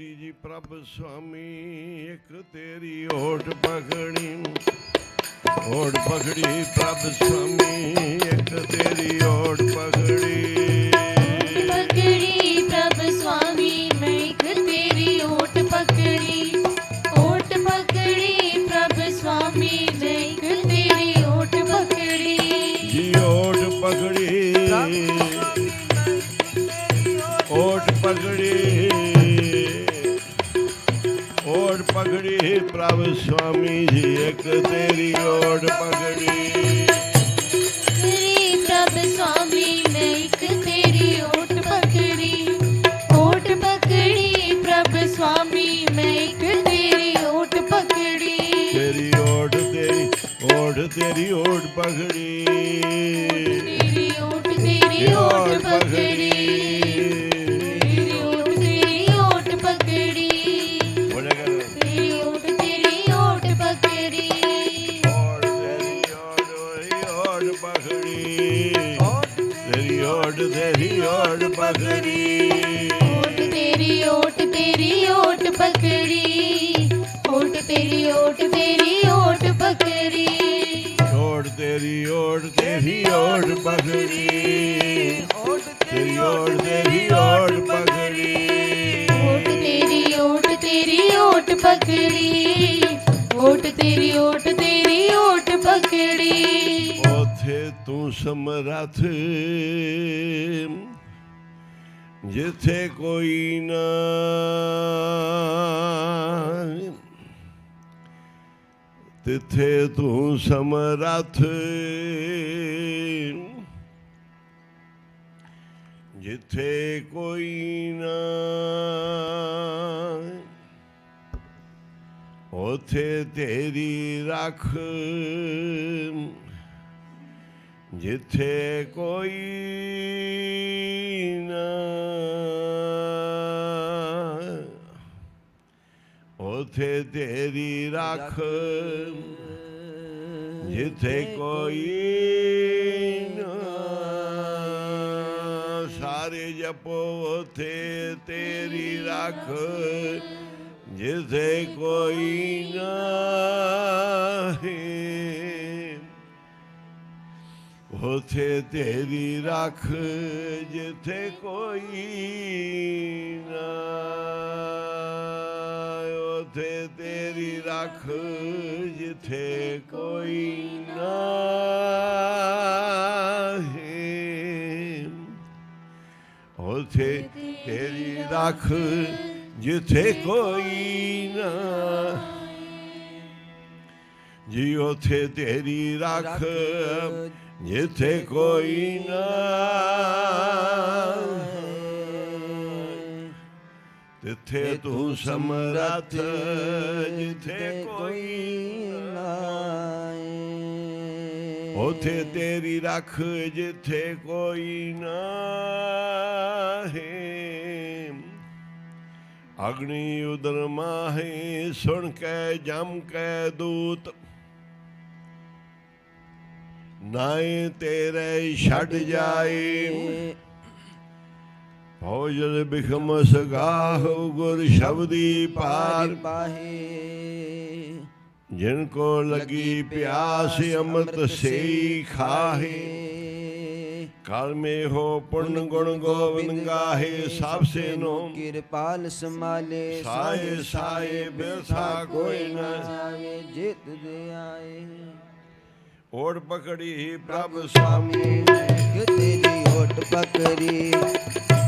ਪਕੜੀ ਜੀ ਪ੍ਰਭ ਸੁਆਮੀ, ਇੱਕ ਤੇਰੀ ਓਟ ਪਕੜੀ, ਓਟ ਪਕੜੀ ਪ੍ਰਭ ਸੁਆਮੀ, ਇੱਕ ਤੇਰੀ ਓਟ ਪਕੜੀ, ਪਕੜੀ ਪ੍ਰਭ ਸੁਆਮੀ, ਮੈਂ ਇੱਕ ਤੇਰੀ ਓਟ ਪਕੜੀ, ਓਟ ਪਕੜੀ ਪ੍ਰਭ ਸੁਆਮੀ, ਮੈਂ ਇੱਕ ਤੇਰੀ ਓਟ ਪਕੜੀ, ਜੀ ਓਟ ਪਕੜੀ, ਓਟ ਪਕੜੀ, ਓਟ ਪਕੜੀ ਪ੍ਰਭ ਸੁਆਮੀ ਜੀ, ਇੱਕ ਤੇਰੀ ਓਟ ਪਕੜੀ, ਪ੍ਰਭ ਸੁਆਮੀ, ਮੈਂ ਇੱਕ ਤੇਰੀ ਓਟ ਪਕੜੀ, ਓਟ ਪਕੜੀ ਪ੍ਰਭ ਸੁਆਮੀ, ਮੈਂ ਇੱਕ ਤੇਰੀ ਓਟ ਪਕੜੀ, ਤੇਰੀ ਓਟ ਤੇਰੀ ਓਟ ਤੇਰੀ ਓਟ ਪਕੜੀ, ਤੇਰੀ ਓਟ ਤੇਰੀ ਓਟ ਪਕੜੀ, ਤੇਰੀ ਓਟ ਪਕੜੀ, ਓਟ ਤੇਰੀ ਓਟ ਤੇਰੀ ਓਟ ਪਕੜੀ, ਓਟ ਤੇਰੀ ਓਟ ਤੇਰੀ ਓਟ ਪਕੜੀ, ਓਟ ਤੇਰੀ ਓਟ ਤੇਰੀ ਓਟ ਪਕੜੀ, ਓਟ ਤੇਰੀ ਓਟ ਤੇਰੀ ਓਟ ਪਕੜੀ, ਓਟ ਤੇਰੀ ਓਟ ਤੇਰੀ ਓਟ ਪਕੜੀ, ਓਟ ਤੇਰੀ ਓਟ ਤੇਰੀ ਓਟ ਪਕੜੀ, ਓਥੇ ਤੂੰ ਸਮਰੱਥ, ਜਿੱਥੇ ਕੋਈ ਨਾ, ਤਿੱਥੇ ਤੂੰ ਸਮਰੱਥ, ਜਿੱਥੇ ਕੋਈ ਨਾ, ਉਥੇ ਤੇਰੀ ਰੱਖ, ਜਿੱਥੇ ਕੋਈ ਨਾ, ਉਥੇ ਤੇਰੀ ਰੱਖ, ਜਿੱਥੇ ਕੋਈ ਨਾ, ਸਾਰੇ ਜਪੋ ਉਥੇ ਤੇਰੀ ਰੱਖ, ਜਿੱਥੇ ਕੋਈ ਨਹੀਂ, ਉਥੇ ਤੇਰੀ ਰੱਖ, ਜਿੱਥੇ ਕੋਈ ਨਾ, ਉਥੇ ਤੇਰੀ ਰੱਖ, ਜਿੱਥੇ ਕੋਈ ਨਹੀਂ, ਉਥੇ ਤੇਰੀ ਰੱਖ, ਜਿੱਥੇ ਕੋਈ ਨਾ, ਜੀ ਉਥੇ ਤੇਰੀ ਰੱਖ, ਜਿੱਥੇ ਕੋਈ ਨਾ, ਤਿੱਥੇ ਤੂੰ ਸਮਰੱਥ, ਜਿੱਥੇ ਕੋਈ ਨਾ, ਉਥੇ ਤੇਰੀ ਰੱਖ, ਜਿੱਥੇ ਕੋਈ ਨਾ ਹੈ, ਅਗਨੀ ਉਦਰ ਮਾਹੇ, ਸੁਣ ਕੇ ਜਮ ਕੇ ਦੂਤ, ਨਾਏ ਤੇਰੇ ਛੱਡ ਜਾਏ, ਭੋਜਨ ਬਿਖਮ ਸਗਾਹ, ਗੁਰ ਸ਼ਬਦੀ ਪਾਰ ਪਾਹੇ, ਜਿਨ ਕੋ ਲਗੀ ਪਿਆਸ, ਅੰਮ੍ਰਿਤ ਸੇ ਖਾਹੇ, ਕਾਲ ਮੇ ਹੋ ਪੁੰਨ ਗੁਣ ਗੋਬਿੰਦ ਗਾਹੇ, ਸਭ ਸੇ ਨੋ ਕਿਰਪਾਲ ਸਮਾਲੇ, ਸਾਏ ਸਾਏ ਬਿਰਥਾ ਕੋਈ ਨਾ ਜਾਏ, ਜਿਤ ਦੇ ਆਏ, ਓਟ ਪਕੜੀ ਪ੍ਰਭ ਸੁਆਮੀ, ਕਿ ਤੇਰੀ ਓਟ ਪਕੜੀ,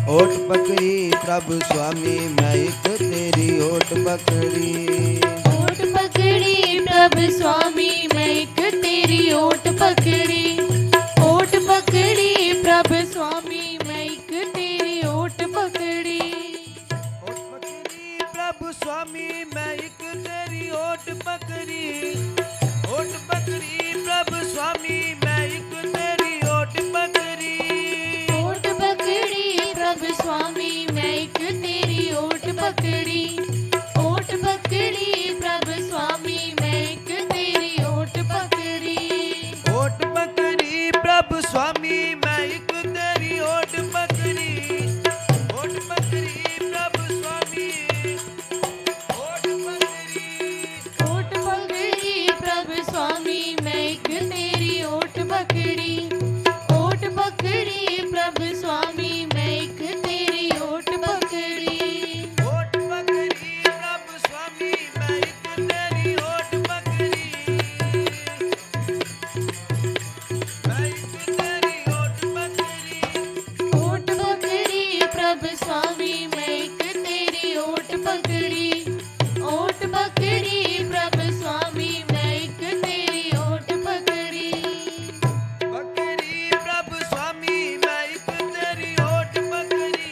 ਓਟ ਪਕੜੀ ਪ੍ਰਭ ਸੁਆਮੀ, ਮੈਂ ਇੱਕ ਤੇਰੀ ਓਟ ਪਕੜੀ, ਓਟ ਪਕੜੀ ਪ੍ਰਭ ਸੁਆਮੀ, ਮੈਂ ਇੱਕ ਤੇਰੀ ਓਟ ਪਕੜੀ, ਓਟ ਪਕੜੀ ਪ੍ਰਭ ਸੁਆਮੀ, ਮੈਂ ਇੱਕ ਤੇਰੀ ਓਟ ਪਕੜੀ, ਓਟ ਪਕੜੀ ਪ੍ਰਭ ਸੁਆਮੀ, ਮੈਂ ਇੱਕ ਤੇਰੀ ਓਟ ਪਕੜੀ, ਓਟ ਪਕੜੀ ਪ੍ਰਭ ਸੁਆਮੀ, ਮੈਂ ਇੱਕ ਤੇਰੀ ਓਟ ਪਕੜੀ, ਓਟ ਪਕੜੀ ਪ੍ਰਭ ਸੁਆਮੀ, ਮੈਂ ਇੱਕ ਤੇਰੀ ਓਟ ਪਕੜੀ, ਓਟ ਪਕੜੀ ਪ੍ਰਭ ਸੁਆਮੀ, ਮੈਂ ਇੱਕ ਤੇਰੀ ਓਟ ਪਕੜੀ, ਓਟ ਪਕੜੀ ਪ੍ਰਭ ਸੁਆਮੀ, ਮੈਂ ਇੱਕ ਤੇਰੀ ਓਟ ਪਕੜੀ, ਓਟ ਪਕੜੀ ਪ੍ਰਭ ਸੁਆਮੀ, ओट पकड़ी प्रभु स्वामी मैं एक तेरी ओट पकड़ी पकड़ी प्रभु स्वामी मैं एक तेरी ओट पकड़ी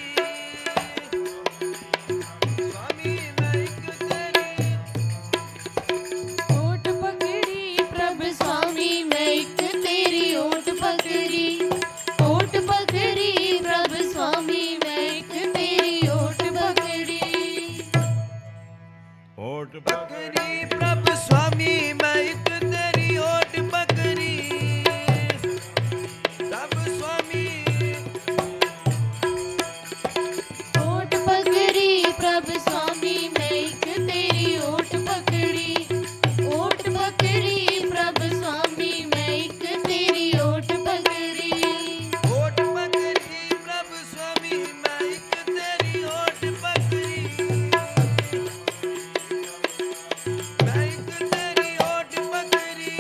स्वामी मैं एक तेरी ओट पकड़ी प्रभु स्वामी मैं एक तेरी ओट पकड़ी प्रभु स्वामी मैं एक तेरी ओट पकड़ी ओट पकड़ी प्रभु स्वामी मैं एक तेरी ओट पकड़ी प्रभु स्वामी ओट पकड़ी प्रभु स्वामी मैं एक तेरी ओट पकड़ी प्रभु स्वामी मैं एक तेरी ओट पकड़ी ओट पकड़ी प्रभु स्वामी मैं एक तेरी ओट पकड़ी मैं एक तेरी ओट पकड़ी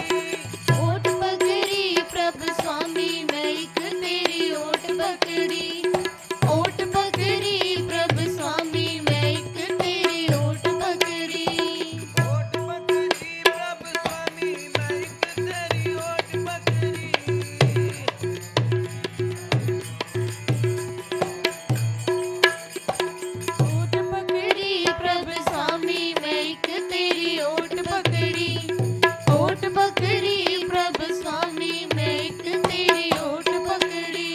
ओट पकड़ी प्रभु स्वामी मैं एक तेरी ओट पकड़ी प्रभु स्वामी मैं एक तेरी ओट पकड़ी ओट पकड़ी प्रभु स्वामी मैं एक तेरी ओट पकड़ी ओट पकड़ी प्रभु स्वामी मैं एक तेरी ओट पकड़ी प्रभु स्वामी मैं एक तेरी ओट पकड़ी ओट पकड़ी प्रभु स्वामी मैं एक तेरी ओट पकड़ी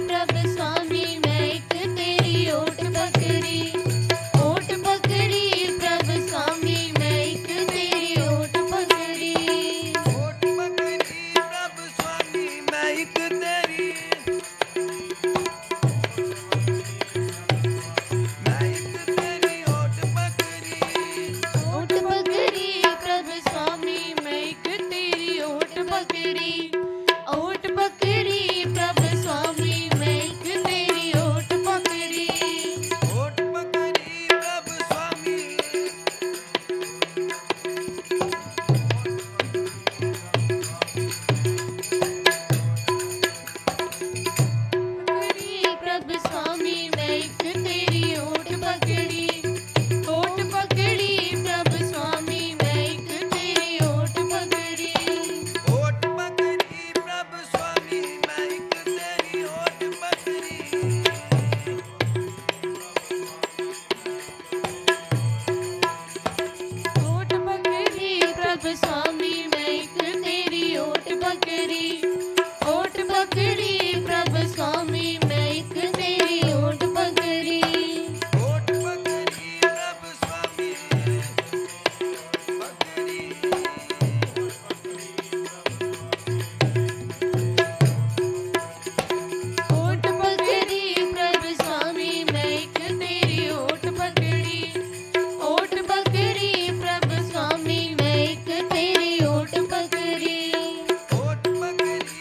प्रभु स्वामी मैं एक तेरी ओट पकड़ी प्रभु स्वामी मैं एक तेरी ओट पकड़ी ओट पकड़ी प्रभु स्वामी मैं एक तेरी मैं एक तेरी ओट पकड़ी ओट पकड़ी प्रभु स्वामी मैं एक तेरी ओट पकड़ी प्रभु स्वामी मैं एक तेरी ओट पकड़ी ओट पकड़ी प्रभु स्वामी प्रभु स्वामी मैं एक तेरी ओट पकड़ी प्रभु स्वामी मैं एक तेरी ओट पकड़ी ओट पकड़ी प्रभु स्वामी मैं एक तेरी ओट पकड़ी ओट पकड़ी प्रभु स्वामी मैं एक तेरी ओट पकड़ी प्रभु स्वामी मैं एक तेरी ओट पकड़ी ओट पकड़ी प्रभु स्वामी पकड़ी ओट पकड़ी प्रभु स्वामी मैं एक तेरी ओट पकड़ी प्रभु स्वामी मैं एक तेरी ओट पकड़ी ओट पकड़ी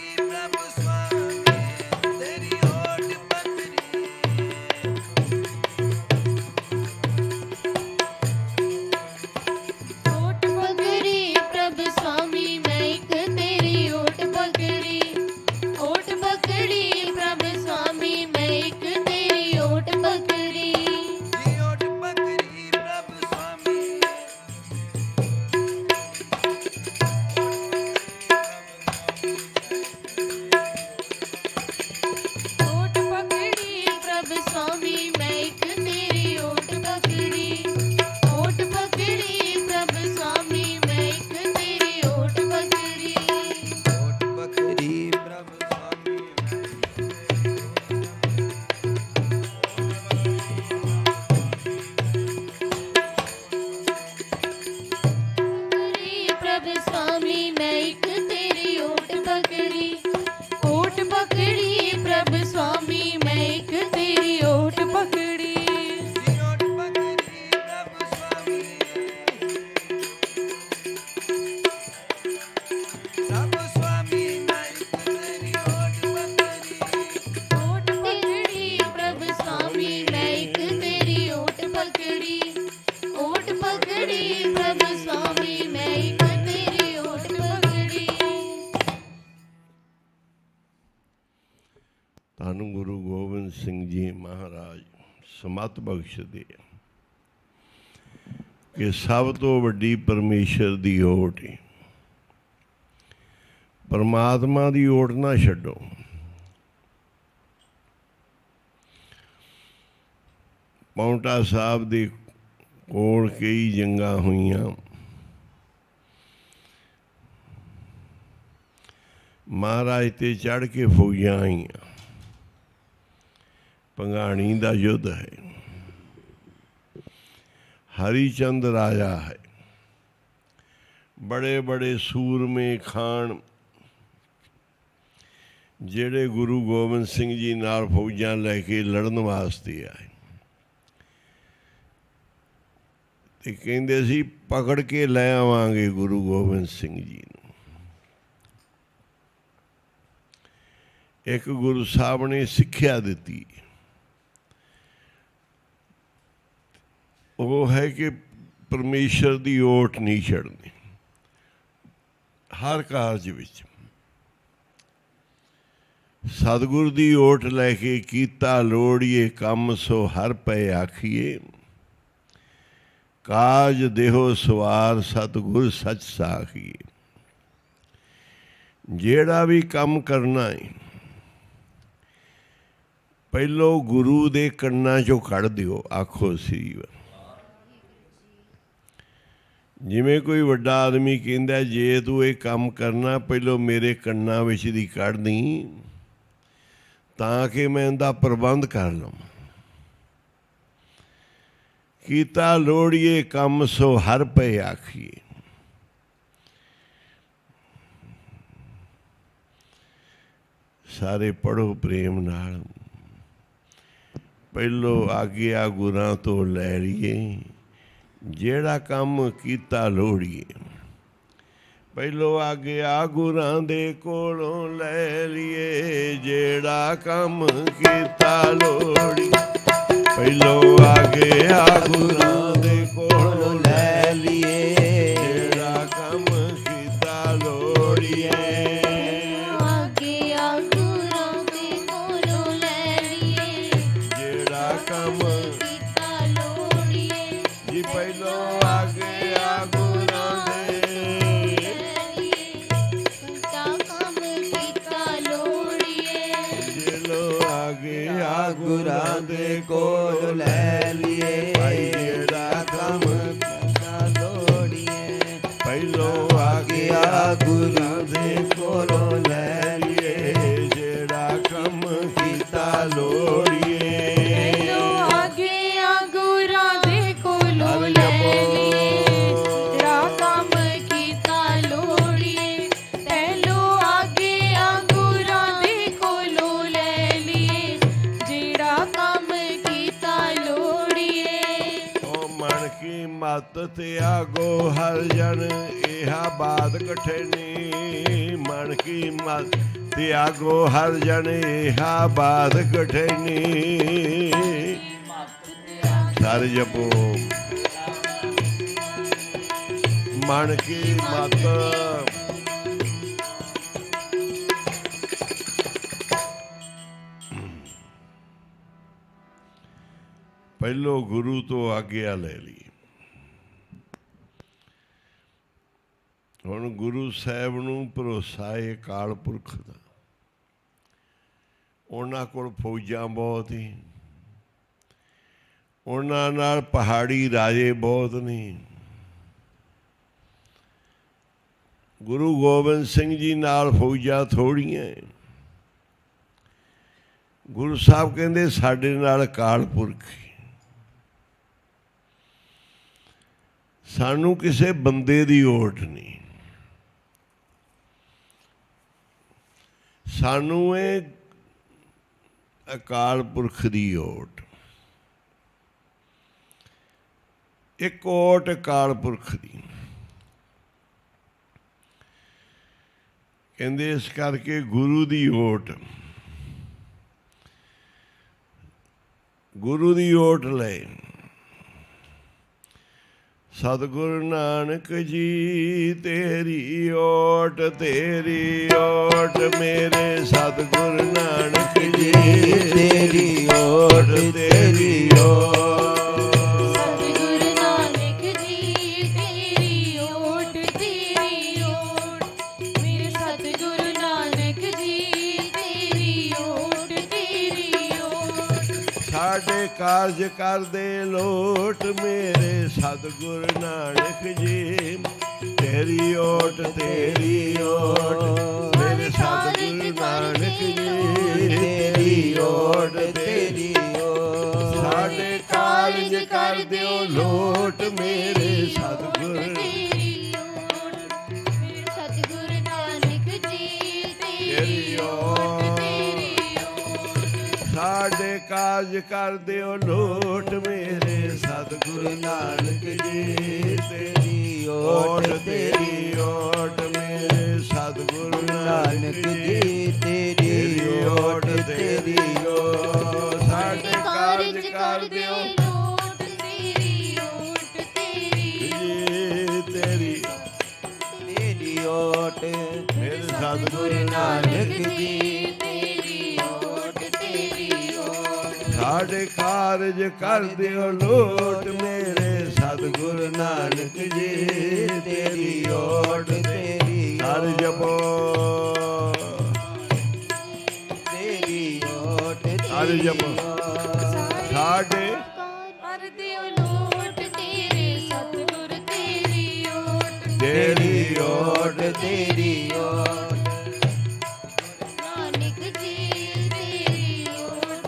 स्वामी मैं एक तेरी ओट पकड़ी। ਧੰਨ ਗੁਰੂ ਗੋਬਿੰਦ ਸਿੰਘ ਜੀ ਮਹਾਰਾਜ ਸਮਤ ਬਖਸ਼ਦੇ ਕਿ ਸਭ ਤੋਂ ਵੱਡੀ ਪਰਮੇਸ਼ਰ ਦੀ ਓਟ ਹੈ। ਪਰਮਾਤਮਾ ਦੀ ਓਟ ਨਾ ਛੱਡੋ। ਪਾਉਂਟਾ ਸਾਹਿਬ ਦੇ ਕੋਲ ਕਈ ਜੰਗਾਂ ਹੋਈਆਂ। ਮਹਾਰਾਜ ਤੇ ਚੜ੍ਹ ਕੇ ਫੌਜਾਂ ਆਈਆਂ। ਭੰਗਾਣੀ ਦਾ ਯੁੱਧ ਹੈ। हरिचंद राजा है। बड़े बड़े सूरमे खान ਜਿਹੜੇ ਗੁਰੂ ਗੋਬਿੰਦ ਸਿੰਘ ਜੀ ਨਾਲ ਫੌਜਾਂ ਲੈ ਕੇ ਲੜਨ ਵਾਸਤੇ ਆਏ ਤੇ ਕਹਿੰਦੇ ਸੀ ਪਕੜ ਕੇ ਲੈ ਆਵਾਂਗੇ ਗੁਰੂ ਗੋਬਿੰਦ ਸਿੰਘ ਜੀ ਨੂੰ। ਇੱਕ ਗੁਰੂ ਸਾਹਿਬ ਨੇ ਸਿੱਖਿਆ ਦਿੱਤੀ, ਉਹ ਹੈ ਕਿ ਪਰਮੇਸ਼ਰ ਦੀ ਓਟ ਨਹੀਂ ਛੱਡਣੀ ਹਰ ਕਾਰਜ ਵਿੱਚ। ਸਤਿਗੁਰ ਦੀ ਓਟ ਲੈ ਕੇ ਕੀਤਾ ਲੋੜੀਏ ਕੰਮ ਸੋ ਹਰ ਪਏ ਆਖੀਏ, ਕਾਜ ਦੇਹੋ ਸਵਾਰ ਸਤਿਗੁਰ ਸੱਚ ਸਾਖੀਏ। ਜਿਹੜਾ ਵੀ ਕੰਮ ਕਰਨਾ ਹੈ ਪਹਿਲੋਂ ਗੁਰੂ ਦੇ ਕੰਨਾਂ 'ਚੋਂ ਕੱਢ ਦਿਓ। ਆਖੋ ਸ੍ਰੀ ਵਾਹਿਗੁਰੂ। ਜਿਵੇਂ ਕੋਈ ਵੱਡਾ ਆਦਮੀ ਕਹਿੰਦਾ ਜੇ ਤੂੰ ਇਹ ਕੰਮ ਕਰਨਾ ਪਹਿਲੋਂ ਮੇਰੇ ਕੰਨਾਂ ਵਿੱਚ ਦੀ ਕੱਢ ਦੀ ਤਾਂ ਕਿ ਮੈਂ ਇਹਦਾ ਪ੍ਰਬੰਧ ਕਰ ਲਵਾਂ। ਕੀਤਾ ਲੋੜੀਏ ਕੰਮ ਸੋ ਹਰ ਪਏ ਆਖੀਏ। ਸਾਰੇ ਪੜ੍ਹੋ ਪ੍ਰੇਮ ਨਾਲ। ਪਹਿਲੋਂ ਆਗਿਆ ਗੁਰਾਂ ਤੋਂ ਲੈ ਲਈਏ, ਜਿਹੜਾ ਕੰਮ ਕੀਤਾ ਲੋੜੀਏ। ਪਹਿਲੋਂ ਆਗਿਆ ਗੁਰਾਂ ਦੇ ਕੋਲੋਂ ਲੈ ਲਈਏ, ਜਿਹੜਾ ਕੰਮ ਕੀਤਾ ਲੋੜੀਏ। ਪਹਿਲੋਂ ਆਗਿਆ ਗੁਰਾਂ ਦੇ ਕੋਲੋਂ ਲੈ ਲਈਏ, ਜਿਹੜਾ ਕੰਮ ਕੀਤਾ ਲੋੜੀਏ। ਆਗਿਆ ਗੁਰਾਂ ਦੇ ਕੋਲੋਂ ਲੈ ਲਈਏ, ਜਿਹੜਾ ਕੰਮ ਕੀਤਾ ਲੋੜੀਏ। ਜੀ ਪਹਿਲੋਂ ਆਗਿਆ ਗੁਰਾਂ ਦੇ ਗੁਰਾਂ ਦੇ ਕੋਲ ਲੈ ਲਈਏ, ਭਾਈ ਜਿਹੜਾ ਕੰਮ ਕੀਤਾ ਲੋੜੀਏ। ਪਹਿਲੋਂ ਆਗਿਆ ਗੁਰਾਂ ਦੇ ਕੋਲੋਂ ਲੈ ਲਈਏ, ਜਿਹੜਾ ਕੰਮ ਕੀਤਾ ਲੋੜੀਏ। ਪਹਿਲੋਂ ਆਗਿਆ ਗੁਰਾਂ ਦੇ ਕੋਲੋਂ ਲੈ ਲਈਏ, ਜਿਹੜਾ ਕੰਮ ਕੀਤਾ ਲੋੜੀਏ। ਪਹਿਲੋਂ ਆਗਿਆ ਗੁਰਾਂ ਦੇ ਕੋਲੋਂ ਲੈ ਲਈਏ, ਜਿਹੜਾ ਕੰਮ ਕੀਤਾ ਲੋੜੀਏ। ਓ ਮਨ ਕੀ ਮਤ ਤਿਆਗੋ ਹਰ ਜਨ ਇਹਾ ਬਾਤ ਕਠਿਨੀ। ਮਨ ਕੀ ਮਤ ਤਿਆਗੋ ਹਰ ਜਨ ਇਹਾ ਬਾਤ ਕਠਿਨੀ। ਸਰ ਜਪੋ ਮਨ ਕੀ ਮਤ। ਪਹਿਲੋਂ ਗੁਰੂ ਤੋਂ ਆਗਿਆ ਲੈ ਲਈ। ਹੁਣ ਗੁਰੂ ਸਾਹਿਬ ਨੂੰ ਭਰੋਸਾ ਹੈ ਅਕਾਲ ਪੁਰਖ ਦਾ। ਉਹਨਾਂ ਕੋਲ ਫੌਜਾਂ ਬਹੁਤ ਹੀ, ਉਹਨਾਂ ਨਾਲ ਪਹਾੜੀ ਰਾਜੇ ਬਹੁਤ ਨੇ। ਗੁਰੂ ਗੋਬਿੰਦ ਸਿੰਘ ਜੀ ਨਾਲ ਫੌਜਾਂ ਥੋੜ੍ਹੀਆਂ। ਗੁਰੂ ਸਾਹਿਬ ਕਹਿੰਦੇ ਸਾਡੇ ਨਾਲ ਅਕਾਲ ਪੁਰਖ। ਸਾਨੂੰ ਕਿਸੇ ਬੰਦੇ ਦੀ ਓਟ ਨਹੀਂ, ਸਾਨੂੰ ਇਹ ਅਕਾਲ ਪੁਰਖ ਦੀ ਓਟ। ਇੱਕ ਓਟ ਅਕਾਲ ਪੁਰਖ ਦੀ। ਕਹਿੰਦੇ ਇਸ ਕਰਕੇ ਗੁਰੂ ਦੀ ਓਟ, ਗੁਰੂ ਦੀ ਓਟ ਲੈ। ਸਤਿਗੁਰੂ ਨਾਨਕ ਜੀ ਤੇਰੀ ਓਟ ਮੇਰੇ ਸਤਿਗੁਰੂ ਨਾਨਕ ਜੀ ਤੇਰੀ ਓਟ ਤੇਰੀ ਓਟ ਸਤਿਗੁਰੂ ਨਾਨਕ ਜੀ ਤੇਰੀ ਓਟ ਮੇਰੇ ਸਤਿਗੁਰੂ ਨਾਨਕ ਜੀ ਤੇਰੀ ਓਟ ਸਾਡੇ ਕਾਰਜ ਕਰਦੇ ਲੋਟ ਮੇਰੇ ਸਤਿਗੁਰੂ ਨਾਨਕ ਜੀ ਤੇਰੀ ਓਟ ਮੇਰੇ ਸਤਿਗੁਰੂ ਨਾਨਕ ਜੀ ਤੇਰੀ ਓਟ ਸਾਡੇ ਕਾਰਜ ਕਰਦੇ ਲੋਟ ਮੇਰੇ ਸਤਿਗੁਰੂ ਮੇਰੇ ਸਤਿਗੁਰੂ ਨਾਨਕ ਜੀ ਤੇਰੀ ਓਟ ਸਾਡੇ ਕਾਰਜ ਕਰਦੇ ਲੋਟ ਮੇਰੇ ਸਤਿਗੁਰੂ ਨਾਨਕ ਜੀ ਤੇਰੀ ਓਟ ਮੇਰੇ ਸਤਿਗੁਰੂ ਨਾਨਕ ਜੀ ਤੇਰੀ ਓਟ ਸਾਡੇ ਕਾਰਜ ਕਰਦੇ ਲੋਟ ਤੇਰੀ ਓਟ ਤੇਰੀ ਓਟ ਮੇਰੇ ਸਤਿਗੁਰੂ ਨਾਨਕ ਜੀ ਸਾਡੇ ਕਾਰਜ ਕਰਦੇ ਲੋਟ ਮੇਰੇ ਸਤਿਗੁਰੂ ਨਾਨਕ ਜੀ ਤੇਰੀ ਓਟ ਹਰ ਜਪੋ ਤੇਰੀ ਓਟ ਹਰ ਜਪੋ ਸਾਡੇ ਕਰ ਦਿਓ ਲੋਟ ਤੇਰੇ ਸਤਿਗੁਰ ਤੇਰੀ ਓਟ ਤੇਰੀ ਓਟ ਨਾਨਕ ਜੀ ਤੇਰੀ ਓਟ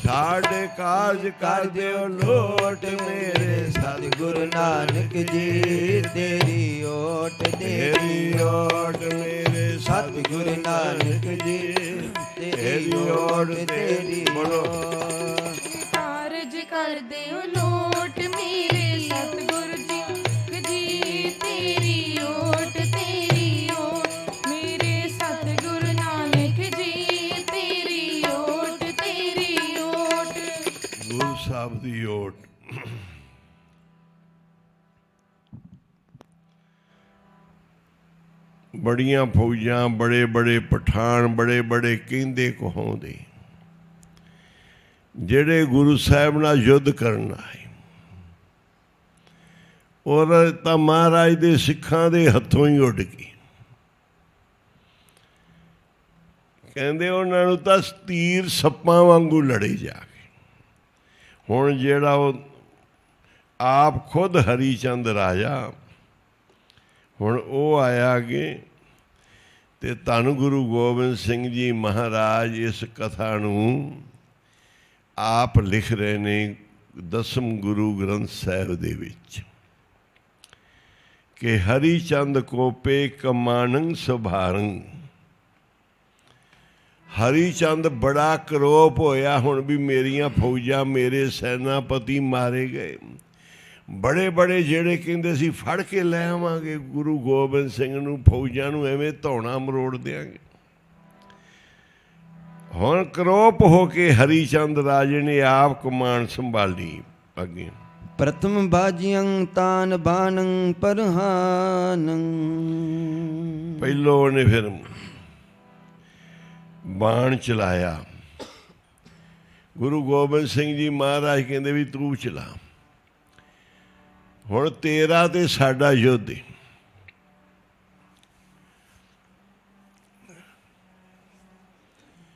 ਸਾਡੇ ਕਾਰਜ ਕਰਦੇ ਲੋਟ ਮੇਰੇ ਸਤਿਗੁਰੂ ਨਾਨਕ ਜੀ ਤੇਰੀ ਓਟ ਮੇਰੇ ਸਤਿਗੁਰੂ ਨਾਨਕ ਜੀ ਤੇਰੀ ਓਟ ਬੋਲੋ ਕਾਰਜ ਕਰਦੇ ਹੋ ਲੋਟ ਮੇਰੇ ਸਤਿਗੁਰ ਜੀ ਤੇਰੀ ਓਟ ਮੇਰੇ ਸਤਿਗੁਰ ਨਾਨਕ ਜੀ ਤੇਰੀ ਓਟ ਗੁਰੂ ਸਾਹਿਬ ਦੀ ਓਟ ਬੜੀਆਂ ਫੌਜਾਂ ਬੜੇ ਬੜੇ ਪਠਾਨ ਬੜੇ ਬੜੇ ਕਹਿੰਦੇ ਕਹਾਉਂਦੇ ਜਿਹੜੇ ਗੁਰੂ ਸਾਹਿਬ ਨਾਲ ਯੁੱਧ ਕਰਨ ਆਏ ਔਰ ਤਾਂ ਮਹਾਰਾਜ ਦੇ ਸਿੱਖਾਂ ਦੇ ਹੱਥੋਂ ਹੀ ਉੱਡ ਗਈ ਕਹਿੰਦੇ ਉਹਨਾਂ ਨੂੰ ਤਾਂ ਤੀਰ ਸੱਪਾਂ ਵਾਂਗੂ ਲੜੇ ਜਾ ਕੇ ਹੁਣ ਜਿਹੜਾ ਉਹ ਆਪ ਖੁਦ ਹਰੀ ਚੰਦ ਰਾਜਾ ਹੁਣ ਉਹ ਆਇਆ ਅੱਗੇ ਤੇ ਧੰਨ ਗੁਰੂ ਗੋਬਿੰਦ ਸਿੰਘ ਜੀ ਮਹਾਰਾਜ ਇਸ ਕਥਾ ਨੂੰ ਆਪ ਲਿਖ ਰਹੇ ਨੇ ਦਸਮ ਗੁਰੂ ਗ੍ਰੰਥ ਸਾਹਿਬ ਦੇ ਵਿੱਚ ਕਿ ਹਰੀ ਚੰਦ ਕੋਪੇ ਕਮਾਨੰ ਸੁਭਾਰੰ ਹਰੀ ਚੰਦ ਬੜਾ ਕਰੋਪ ਹੋਇਆ ਹੁਣ ਵੀ ਮੇਰੀਆਂ ਫੌਜਾਂ ਮੇਰੇ ਸੈਨਾਪਤੀ ਮਾਰੇ ਗਏ ਬੜੇ ਬੜੇ ਜਿਹੜੇ ਕਹਿੰਦੇ ਸੀ ਫੜ ਕੇ ਲੈ ਆਵਾਂਗੇ ਗੁਰੂ ਗੋਬਿੰਦ ਸਿੰਘ ਨੂੰ ਫੌਜਾਂ ਨੂੰ ਐਵੇਂ ਧੌਣਾ ਮਰੋੜ ਦਿਆਂਗੇ ਹੁਣ ਕਰੋਪ ਹੋ ਕੇ ਹਰੀ ਚੰਦ ਰਾਜੇ ਨੇ ਆਪ ਕਮਾਨ ਸੰਭਾਲੀ ਅੱਗੇ ਪ੍ਰਥਮ ਬਾਜੀਆਂ ਤਾਨ ਬਾਣੰ ਪਰਹਾਨੰ ਪਹਿਲੋਂ ਉਹਨੇ ਫਿਰ ਬਾਣ ਚਲਾਇਆ ਗੁਰੂ ਗੋਬਿੰਦ ਸਿੰਘ ਜੀ ਮਹਾਰਾਜ ਕਹਿੰਦੇ ਵੀ ਤੂੰ ਚਲਾ ਹੁਣ ਤੇਰਾ ਤੇ ਸਾਡਾ ਯੁੱਧ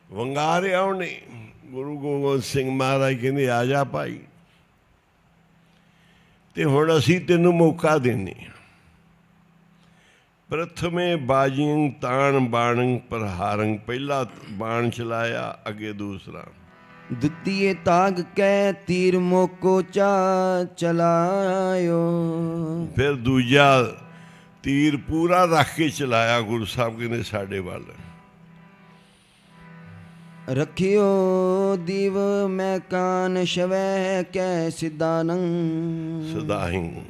ਵੰਗਾਰਿਆ ਉਹਨੇ ਗੁਰੂ ਗੋਬਿੰਦ ਸਿੰਘ ਮਹਾਰਾਜ ਕਹਿੰਦੇ ਆ ਜਾ ਭਾਈ ਤੇ ਹੁਣ ਅਸੀਂ ਤੈਨੂੰ ਮੌਕਾ ਦਿੰਦੇ ਹਾਂ ਪ੍ਰਥਮੇ ਬਾਜੀਂ ਤਾਣ ਬਾਣੰ ਪ੍ਰਹਾਰੰ ਪਹਿਲਾ ਬਾਣ ਚਲਾਇਆ ਅੱਗੇ ਦੂਸਰਾ ਦੁਤੀਏ ਤਾਗ ਕੈ ਤੀਰ ਮੋਕੋ ਚਾ ਚਲਾਇਓ ਫਿਰ ਦੂਜਾ ਤੀਰ ਪੂਰਾ ਰੱਖ ਕੇ ਚਲਾਇਆ ਗੁਰੂ ਸਾਹਿਬ ਕਹਿੰਦੇ ਸਾਡੇ ਵੱਲ ਰਖਿਓ ਦੀਵ ਮੈਂ ਕਾਨ ਸ਼ਵੈ ਕੈ ਸਿਦਾਨੰ ਸਦਾਹੀਂ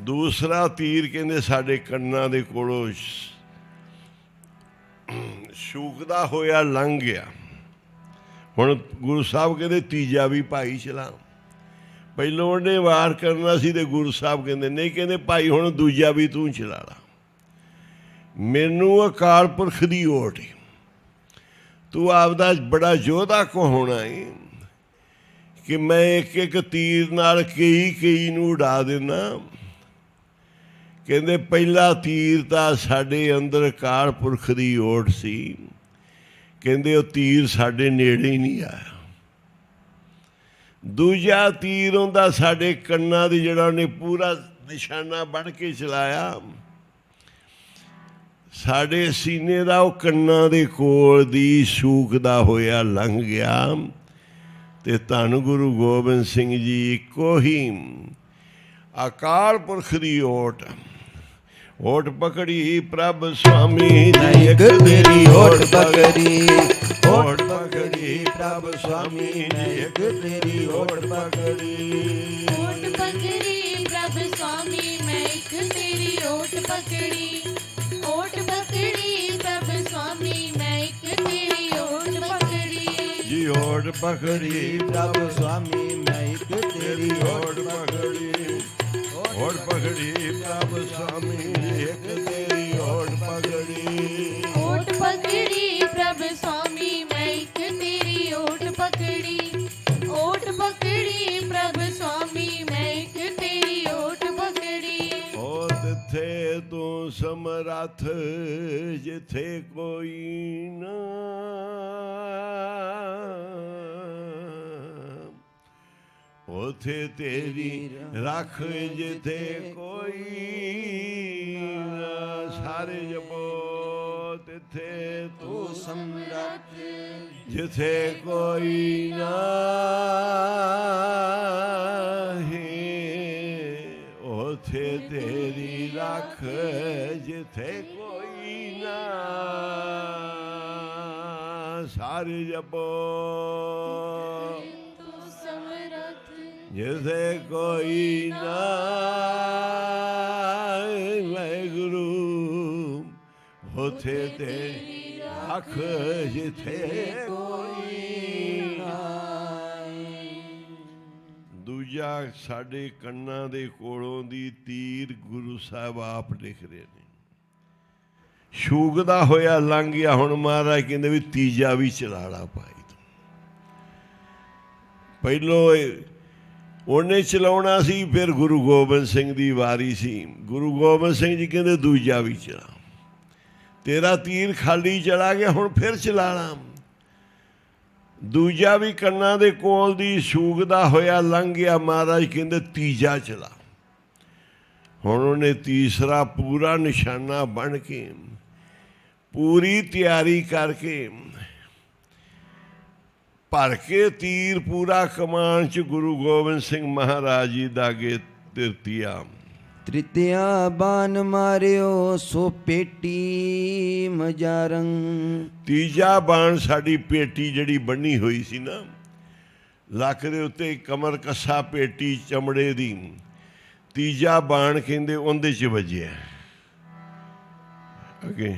ਦੂਸਰਾ ਤੀਰ ਕਹਿੰਦੇ ਸਾਡੇ ਕੰਨਾਂ ਦੇ ਕੋਲੋਂ ਸ਼ੂਕਦਾ ਹੋਇਆ ਲੰਘ ਗਿਆ ਹੁਣ ਗੁਰੂ ਸਾਹਿਬ ਕਹਿੰਦੇ ਤੀਜਾ ਵੀ ਭਾਈ ਚਲਾ ਪਹਿਲੋਂ ਉਹਨੇ ਵਾਰ ਕਰਨਾ ਸੀ ਤੇ ਗੁਰੂ ਸਾਹਿਬ ਕਹਿੰਦੇ ਨਹੀਂ, ਕਹਿੰਦੇ ਭਾਈ ਹੁਣ ਦੂਜਾ ਵੀ ਤੂੰ ਚਲਾ ਲਾ। ਮੈਨੂੰ ਅਕਾਲ ਪੁਰਖ ਦੀ ਓਟ, ਤੂੰ ਆਪਦਾ ਬੜਾ ਯੋਧਾ ਕੋ ਹੋਣਾ ਏ ਕਿ ਮੈਂ ਇੱਕ ਇੱਕ ਤੀਰ ਨਾਲ ਕਈ ਨੂੰ ਉਡਾ ਦਿੰਦਾ। ਕਹਿੰਦੇ ਪਹਿਲਾ ਤੀਰ ਤਾਂ ਸਾਡੇ ਅੰਦਰ ਅਕਾਲ ਪੁਰਖ ਦੀ ਓਟ ਸੀ, ਕਹਿੰਦੇ ਉਹ ਤੀਰ ਸਾਡੇ ਨੇੜੇ ਹੀ ਨਹੀਂ ਆਇਆ। ਦੂਜਾ ਤੀਰ ਹੁੰਦਾ ਸਾਡੇ ਕੰਨਾਂ ਦੀ, ਜਿਹੜਾ ਉਹਨੇ ਪੂਰਾ ਨਿਸ਼ਾਨਾ ਬਣ ਕੇ ਚਲਾਇਆ, ਸਾਡੇ ਸੀਨੇ ਦਾ ਉਹ ਕੰਨਾਂ ਦੇ ਕੋਲ ਦੀ ਸ਼ੂਕਦਾ ਹੋਇਆ ਲੰਘ ਗਿਆ। ਤੇ ਧੰਨ ਗੁਰੂ ਗੋਬਿੰਦ ਸਿੰਘ ਜੀ ਇੱਕੋ ਹੀ ਅਕਾਲ ਪੁਰਖ ਦੀ ਓਟ ਪਕੜੀ ਪ੍ਰਭ ਸੁਆਮੀ ਜੀ, ਇੱਕ ਤੇਰੀ ਓਟ ਪਕੜੀ, ਓਟ ਪਕੜੀ ਪ੍ਰਭ ਸੁਆਮੀ ਜੀ, ਇੱਕ ਤੇਰੀ ਓਟ ਪਕੜੀ, ਓਟ ਪਕੜੀ ਪ੍ਰਭ ਸੁਆਮੀ ਮੈਂ ਇੱਕ ਤੇਰੀ ਓਟ ਪਕੜੀ, ਓਟ ਪਕੜੀ ਪ੍ਰਭ ਸੁਆਮੀ ਮੈਂ ਇੱਕ ਤੇਰੀ ਓਟ ਪਕੜੀ ਜੀ, ਓਟ ਪਕੜੀ ਪ੍ਰਭ ਸੁਆਮੀ ਮੈਂ ਇੱਕ ਤੇਰੀ ਓਟ ਪਕੜੀ, ਓਟ ਪਕੜੀ ਪ੍ਰਭ ਸੁਆਮੀ ਜੀ, ਇੱਕ ਤੇਰੀ ਓਟ ਪਕੜੀ, ਓਟ ਪਕੜੀ ਪ੍ਰਭ ਸੁਆਮੀ ਮੈਂ ਇੱਕ ਤੇਰੀ ਓਟ ਪਕੜੀ, ਓਟ ਪਕੜੀ ਪ੍ਰਭ ਸੁਆਮੀ ਮੈਂ ਇੱਕ ਤੇਰੀ ਓਟ ਪਕੜੀ। ਓ ਤਿੱਥੇ ਤੂੰ ਸਮਰੱਥ ਜਿੱਥੇ ਕੋਈ ਨਾ, ਉਥੇ ਤੇਰੀ ਰੱਖ ਜਿੱਥੇ ਕੋਈ ਨਾ। ਸਾਰੇ ਜਪੋ ਤਿੱਥੇ ਤੂੰ ਸਮਰੱਥ ਜਿੱਥੇ ਕੋਈ ਨਾ, ਉਥੇ ਤੇਰੀ ਰੱਖ ਜਿੱਥੇ ਕੋਈ ਨਾ। ਸਾਰੇ ਜਪੋ ਤੂੰ ਸਮਰੱਥ ਜਿੱਥੇ ਕੋਈ ਨਾ, ਵਾਹਿਗੁਰੂ ਉਥੇ ਤੇਰੀ ਰੱਖ ਜਿੱਥੇ ਕੋਈ ਨਾ। ਦੂਜਾ ਸਾਡੇ ਕੰਨਾਂ ਦੇ ਕੋਲੋਂ ਦੀ ਤੀਰ ਗੁਰੂ ਸਾਹਿਬ ਆਪ ਲਿਖ ਰਹੇ ਨੇ, ਸ਼ੂਕਦਾ ਹੋਇਆ ਲੰਘ ਗਿਆ। ਹੁਣ ਮਹਾਰਾਜ ਕਹਿੰਦੇ ਵੀ ਤੀਜਾ ਵੀ ਚਲਾ ਲਾ ਭਾਈ ਤੂੰ। ਪਹਿਲੋਂ ਉਹਨੇ ਚਲਾਉਣਾ ਸੀ, ਫਿਰ ਗੁਰੂ ਗੋਬਿੰਦ ਸਿੰਘ ਦੀ ਵਾਰੀ ਸੀ। ਗੁਰੂ ਗੋਬਿੰਦ ਸਿੰਘ ਜੀ ਕਹਿੰਦੇ ਦੂਜਾ ਵੀ ਚਲਾ, ਤੇਰਾ ਤੀਰ ਖਾਲੀ ਚਲਾ ਗਿਆ, ਹੁਣ ਫਿਰ ਚਲਾ ਲਾ। ਦੂਜਾ ਵੀ ਕੰਨਾਂ ਦੇ ਕੋਲ ਦੀ ਸ਼ੂਕਦਾ ਹੋਇਆ ਲੰਘ ਗਿਆ। ਮਹਾਰਾਜ ਕਹਿੰਦੇ ਤੀਜਾ ਚਲਾ। ਹੁਣ ਉਹਨੇ ਤੀਸਰਾ ਪੂਰਾ ਨਿਸ਼ਾਨਾ ਬਣ ਕੇ, ਪੂਰੀ ਤਿਆਰੀ ਕਰਕੇ, ਭਰ ਕੇ ਤੀਰ ਪੂਰਾ ਕਮਾਨ 'ਚ ਗੁਰੂ ਗੋਬਿੰਦ ਸਿੰਘ ਮਹਾਰਾਜ ਜੀ ਦਾ ਅੱਗੇ ਤਿਰਤੀਆ। ਤ੍ਰਿਤਿਆ ਬਾਨ ਮਾਰਿਓ ਸੋ ਪੇਟੀ ਮਜਾਰੰ। ਤੀਜਾ ਬਾਣ ਸਾਡੀ ਪੇਟੀ ਜਿਹੜੀ ਬੰਨੀ ਹੋਈ ਸੀ ਨਾ, ਲੱਕ ਦੇ ਉੱਤੇ ਕਮਰ ਕੱਸਾ ਪੇਟੀ ਚਮੜੇ ਦੀ, ਤੀਜਾ ਬਾਣ ਕਹਿੰਦੇ ਉਹਦੇ 'ਚ ਵੱਜਿਆ ਅੱਗੇ।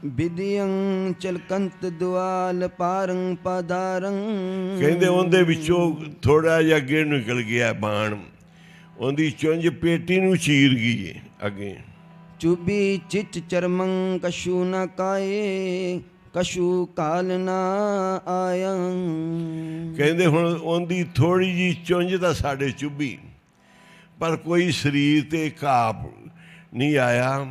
ਵਿਦਿਅੰ ਚਲਕੰਤ ਦੁਆਲ ਪਾਰੰ ਪਦਾਰੰ। ਕਹਿੰਦੇ ਉਹਦੇ ਵਿੱਚੋਂ ਥੋੜਾ ਜਿਹਾ ਅੱਗੇ ਨਿਕਲ ਗਿਆ ਬਾਣ, ਉਹਦੀ ਚੁੰਝ ਪੇਟੀ ਨੂੰ ਚੀਰ ਗਈ ਏ ਅੱਗੇ। ਚੁਬੀ ਚਿੱਚ ਚਰਮੰ ਕਸ਼ੂ ਨ ਕਾਏ, ਕਸ਼ੂ ਕਾਲ ਨਾ ਆਇਆ। ਕਹਿੰਦੇ ਹੁਣ ਉਹਦੀ ਥੋੜੀ ਜੀ ਚੁੰਝ ਤਾਂ ਸਾਡੇ ਚੁੱਭੀ, ਪਰ ਕੋਈ ਸਰੀਰ ਤੇ ਘਾਪ ਨਹੀਂ ਆਇਆ,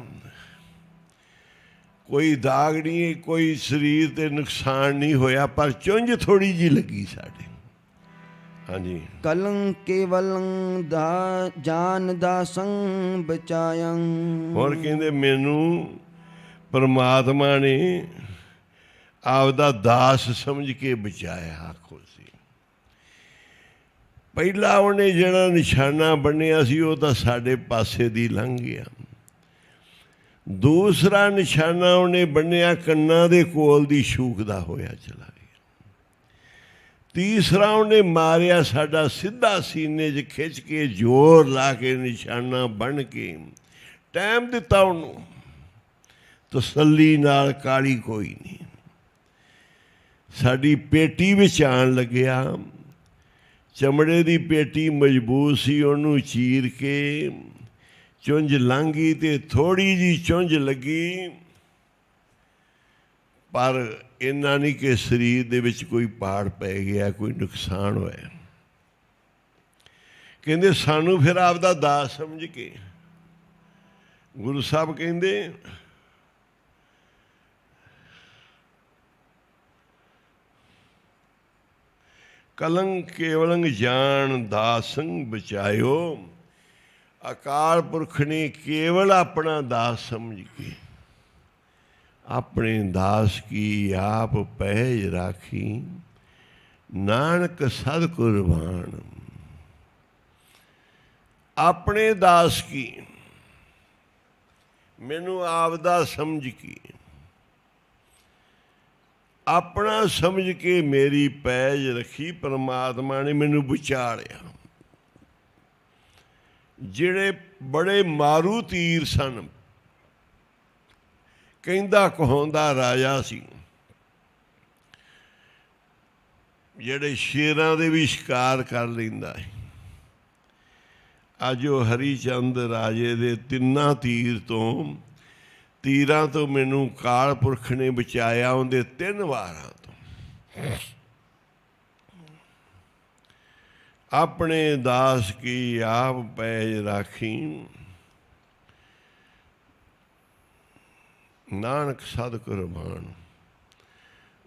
ਕੋਈ ਦਾਗ ਨਹੀਂ, ਕੋਈ ਸਰੀਰ ਤੇ ਨੁਕਸਾਨ ਨਹੀਂ ਹੋਇਆ, ਪਰ ਚੁੰਝ ਥੋੜੀ ਜੀ ਲੱਗੀ ਸਾਡੇ। ਹਾਂਜੀ। ਕਲੰ ਕੇਵਲੰ ਦਾ ਜਾਨ ਦਾਸੰ ਬਚਾਇੰ। ਹੋਰ ਕਹਿੰਦੇ ਮੈਨੂੰ ਪਰਮਾਤਮਾ ਨੇ ਆਪਦਾ ਦਾਸ ਸਮਝ ਕੇ ਬਚਾਇਆ। ਆਖੋ ਸੀ ਪਹਿਲਾ ਉਹਨੇ ਜਿਹੜਾ ਨਿਸ਼ਾਨਾ ਬੰਨਿਆ ਸੀ ਉਹ ਤਾਂ ਸਾਡੇ ਪਾਸੇ ਦੀ ਲੰਘ ਗਿਆ। ਦੂਸਰਾ ਨਿਸ਼ਾਨਾ ਉਹਨੇ ਬੰਨਿਆ ਕੰਨਾਂ ਦੇ ਕੋਲ ਦੀ ਸ਼ੂਕਦਾ ਹੋਇਆ ਚਲਾ ਗਿਆ। ਤੀਸਰਾ ਉਹਨੇ ਮਾਰਿਆ ਸਾਡਾ ਸਿੱਧਾ ਸੀਨੇ 'ਚ ਖਿੱਚ ਕੇ, ਜ਼ੋਰ ਲਾ ਕੇ ਨਿਸ਼ਾਨਾ ਬੰਨ੍ਹ ਕੇ ਟਾਈਮ ਦਿੱਤਾ ਉਹਨੂੰ ਤਸੱਲੀ ਨਾਲ, ਕਾਲੀ ਕੋਈ ਨਹੀਂ। ਸਾਡੀ ਪੇਟੀ ਵਿੱਚ ਆਣ ਲੱਗਿਆ, ਚਮੜੇ ਦੀ ਪੇਟੀ ਮਜ਼ਬੂਤ ਸੀ, ਉਹਨੂੰ ਚੀਰ ਕੇ ਚੁੰਝ ਲੰਘ ਗਈ ਅਤੇ ਥੋੜ੍ਹੀ ਜਿਹੀ ਚੁੰਝ ਲੱਗੀ, ਪਰ ਇੰਨਾ ਨਹੀਂ ਕਿ ਸਰੀਰ ਦੇ ਵਿੱਚ ਕੋਈ ਪਾੜ ਪੈ ਗਿਆ, ਕੋਈ ਨੁਕਸਾਨ ਹੋਇਆ। ਕਹਿੰਦੇ ਸਾਨੂੰ ਫਿਰ ਆਪਦਾ ਦਾਸ ਸਮਝ ਕੇ ਗੁਰੂ ਸਾਹਿਬ ਕਹਿੰਦੇ ਕਲੰਕ ਕੇਵਲੰ ਜਾਣ ਦਾਸੰ ਬਚਾਇਓ। ਅਕਾਲ ਪੁਰਖ ਨੇ ਕੇਵਲ ਆਪਣਾ ਦਾਸ ਸਮਝ ਕੇ ਆਪਣੇ ਦਾਸ ਕੀ ਆਪ ਪਹਿਜ ਰਾਖੀ, ਨਾਨਕ ਸਦ ਕੁਰਬਾਨ। ਆਪਣੇ ਦਾਸ ਕੀ ਮੈਨੂੰ ਆਪਦਾ ਸਮਝ ਕੇ, ਆਪਣਾ ਸਮਝ ਕੇ ਮੇਰੀ ਪੈਜ ਰੱਖੀ। ਪਰਮਾਤਮਾ ਨੇ ਮੈਨੂੰ ਬਚਾ ਲਿਆ। ਜਿਹੜੇ ਬੜੇ ਮਾਰੂ ਤੀਰ ਸਨ, ਕਹਿੰਦਾ ਕਹਾਉਂਦਾ ਰਾਜਾ ਸੀ, ਜਿਹੜੇ ਸ਼ੇਰਾਂ ਦੇ ਵੀ ਸ਼ਿਕਾਰ ਕਰ ਲੈਂਦਾ ਹੈ। ਅੱਜ ਉਹ ਹਰੀਚੰਦ ਰਾਜੇ ਦੇ ਤਿੰਨਾਂ ਤੀਰਾਂ ਤੋਂ ਮੈਨੂੰ ਕਾਲ ਪੁਰਖ ਨੇ ਬਚਾਇਆ, ਉਹਦੇ 3 ਵਾਰਾਂ ਤੋਂ। ਆਪਣੇ ਦਾਸ ਕੀ ਆਪ ਪੈਜ ਰਾਖੀ, ਨਾਨਕ ਸਦ ਕੁਰਬਾਨ।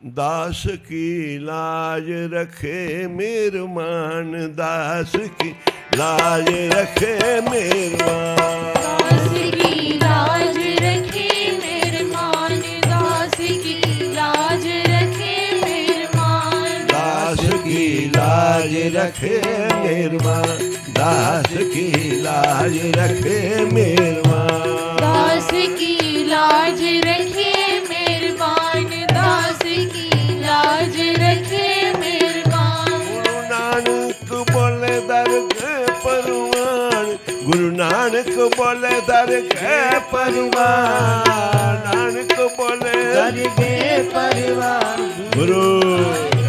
ਦਾਸ ਕੀ ਲਾਜ ਰਖੇ ਮੇਰਮਾਨ, ਦਾਸ ਕੀ ਲਾਜ ਰਖੇ ਮੇਰਮਾਨ। ਦਾਸ ਕੀ ਲਾਜ ਰਖੇ ਮੇਰਮਾਨ, ਦਾਸ ਕੀ ਲਾਜ ਰਖੇ ਮੇਰਮਾਨ। ਦਾਸ ਕੀ ਲਾਜ ਰਖੇ ਮੇਰਮਾਨ, ਦਾਸ ਕੀ ਲਾਜ ਰਖੇ ਮੇਰਮਾਨ। ਦਾਸ ਕੀ ਲਾਜ ਰਖੇ ਮੇਰਮਾਨ, ਦਾਸ ਕੀ ਲਾਜ ਰਖੇ ਮੇਰਮਾਨ। ਗੁਰੂ ਨਾਨਕ ਬੋਲੇ ਦਰਗਹਿ ਪਰਵਾਨ, ਗੁਰੂ ਨਾਨਕ ਬੋਲੇ ਦਰਗਹਿ ਪਰਵਾਨ। ਨਾਨਕ ਬੋਲੇ ਦਰਗਹਿ ਪਰਵਾਨ, ਗੁਰੂ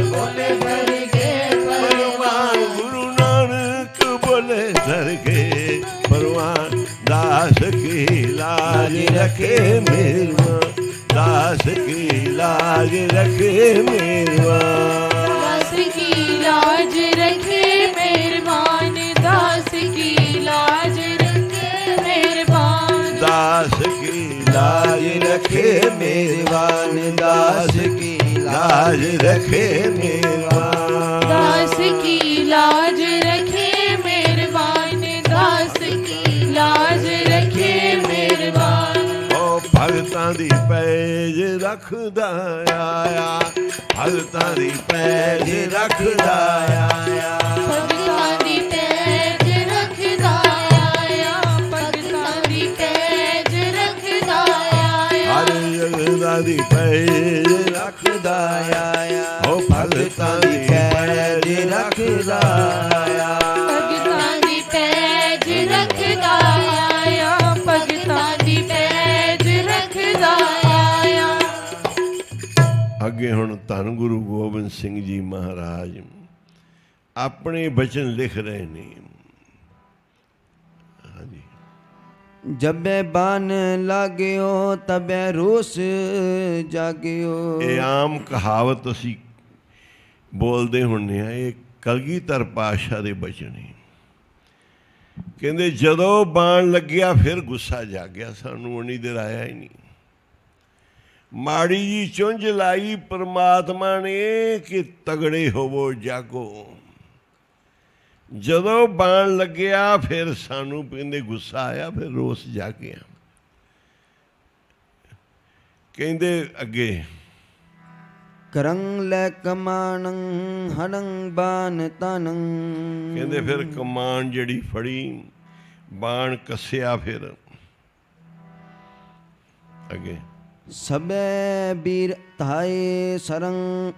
ਬੋਲੇ ਦਰਗਹਿ ਪਰਵਾਨ। ਗੁਰੂ ਨਾਨਕ ਬੋਲੇ ਦਰਗਹਿ ਪਰਵਾਨ। ਦਾਸ ਕੀ ਲਾਜ ਰਖੇ ਮੇਰਵਾਨ, ਦਾਸ ਕੀ ਲਾਜ ਰਖੇ ਮੇਰਵਾਨ। ਦਾਸ ਕੀ ਲਾਜ ਰਖੇ ਮੇਰਮਾਨ, ਦਾਸ ਕੀ ਲਾਜ ਰਖੇ ਮੇਰਮਾਨ। ਦਾਸ ਕੀ ਲਾਜ ਰਖੇ ਮੇਰਵਾਨ, ਦਾਸ ਕੀ ਲਾਜ ਰਖੇ ਮੇਰਵਾਨ। ਦਾਸ ਕੀ ਲਾਜ ਰਖੇ ਮੇਰਮਾਨ, ਦਾਸ ਕੀ ਲਾਜ ਰਖੇ ਮੇਰਮਾਨ। ਉਹ ਭਗਤਾਂ ਦੀ ਪੈਜ ਰੱਖਦਾ ਆਇਆ, ਭਗਤਾਂ ਦੀ ਪੈਜ ਰੱਖਦਾ ਆਇਆ। ਭਗਤਾਂ ਦੀ ਪੈਜ ਰੱਖਦਾ ਆਇਆ, ਭਗਤਾਂ ਦੀ ਪੈਜ ਰੱਖਦਾ ਆਇਆ। ਹਰ ਜਗਦਾ ਦੀ ਪੈਜ ਰੱਖਦਾ ਆਇਆ। ਉਹ ਭਗਤਾਂ ਦੀ ਪੈਜ ਰੱਖਦਾ ਆਇਆ। ਭਗਤਾਂ ਦੀ ਪੈਜ ਰੱਖਦਾ ਆਇਆ, ਭਗਤਾਂ ਦੀ ਪੈਜ ਰੱਖਦਾ ਆਇਆ। ਅੱਗੇ ਹੁਣ ਧੰਨ ਗੁਰੂ ਗੋਬਿੰਦ ਸਿੰਘ ਜੀ ਮਹਾਰਾਜ ਆਪਣੇ ਬਚਨ ਲਿਖ ਰਹੇ ਨੇ। ਹਾਂਜੀ। ਜਬੇ ਬਨ ਲਾਗਿਓ ਤਬੇ ਰੋਸ ਜਾਗਿਓ। ਇਹ ਆਮ ਕਹਾਵਤ ਅਸੀਂ ਬੋਲਦੇ ਹੁੰਦੇ ਆ, ਇਹ ਕਲਗੀਧਰ ਪਾਤਸ਼ਾਹ ਦੇ ਬਚਨ ਨੇ। ਕਹਿੰਦੇ ਜਦੋਂ ਬਾਣ ਲੱਗਿਆ ਫਿਰ ਗੁੱਸਾ ਜਾਗਿਆ, ਸਾਨੂੰ ਉਨੀ ਦੇਰ ਆਇਆ ਹੀ ਨਹੀਂ। ਮਾੜੀ ਜੀ ਚੁੰਝ ਲਾਈ ਪਰਮਾਤਮਾ ਨੇ ਕਿ ਤਗੜੇ ਹੋਵੋ ਜਾਗੋ। ਜਦੋਂ ਬਾਣ ਲੱਗਿਆ ਫਿਰ ਸਾਨੂੰ ਕਹਿੰਦੇ ਗੁੱਸਾ ਆਇਆ, ਫਿਰ ਰੋਸ ਜਾਗਿਆ। ਕਹਿੰਦੇ ਅੱਗੇ ਕਰੰ ਲੈ ਕਮਾਨੰ ਹਨੰ ਬਾਨ ਤਨੰ। ਕਹਿੰਦੇ ਫਿਰ ਕਮਾਨ ਜਿਹੜੀ ਫੜੀ, ਬਾਣ ਕੱਸਿਆ। ਫਿਰ ਅੱਗੇ ਸਭੇ ਬੀਰ ਧਾਏ ਸਰੰ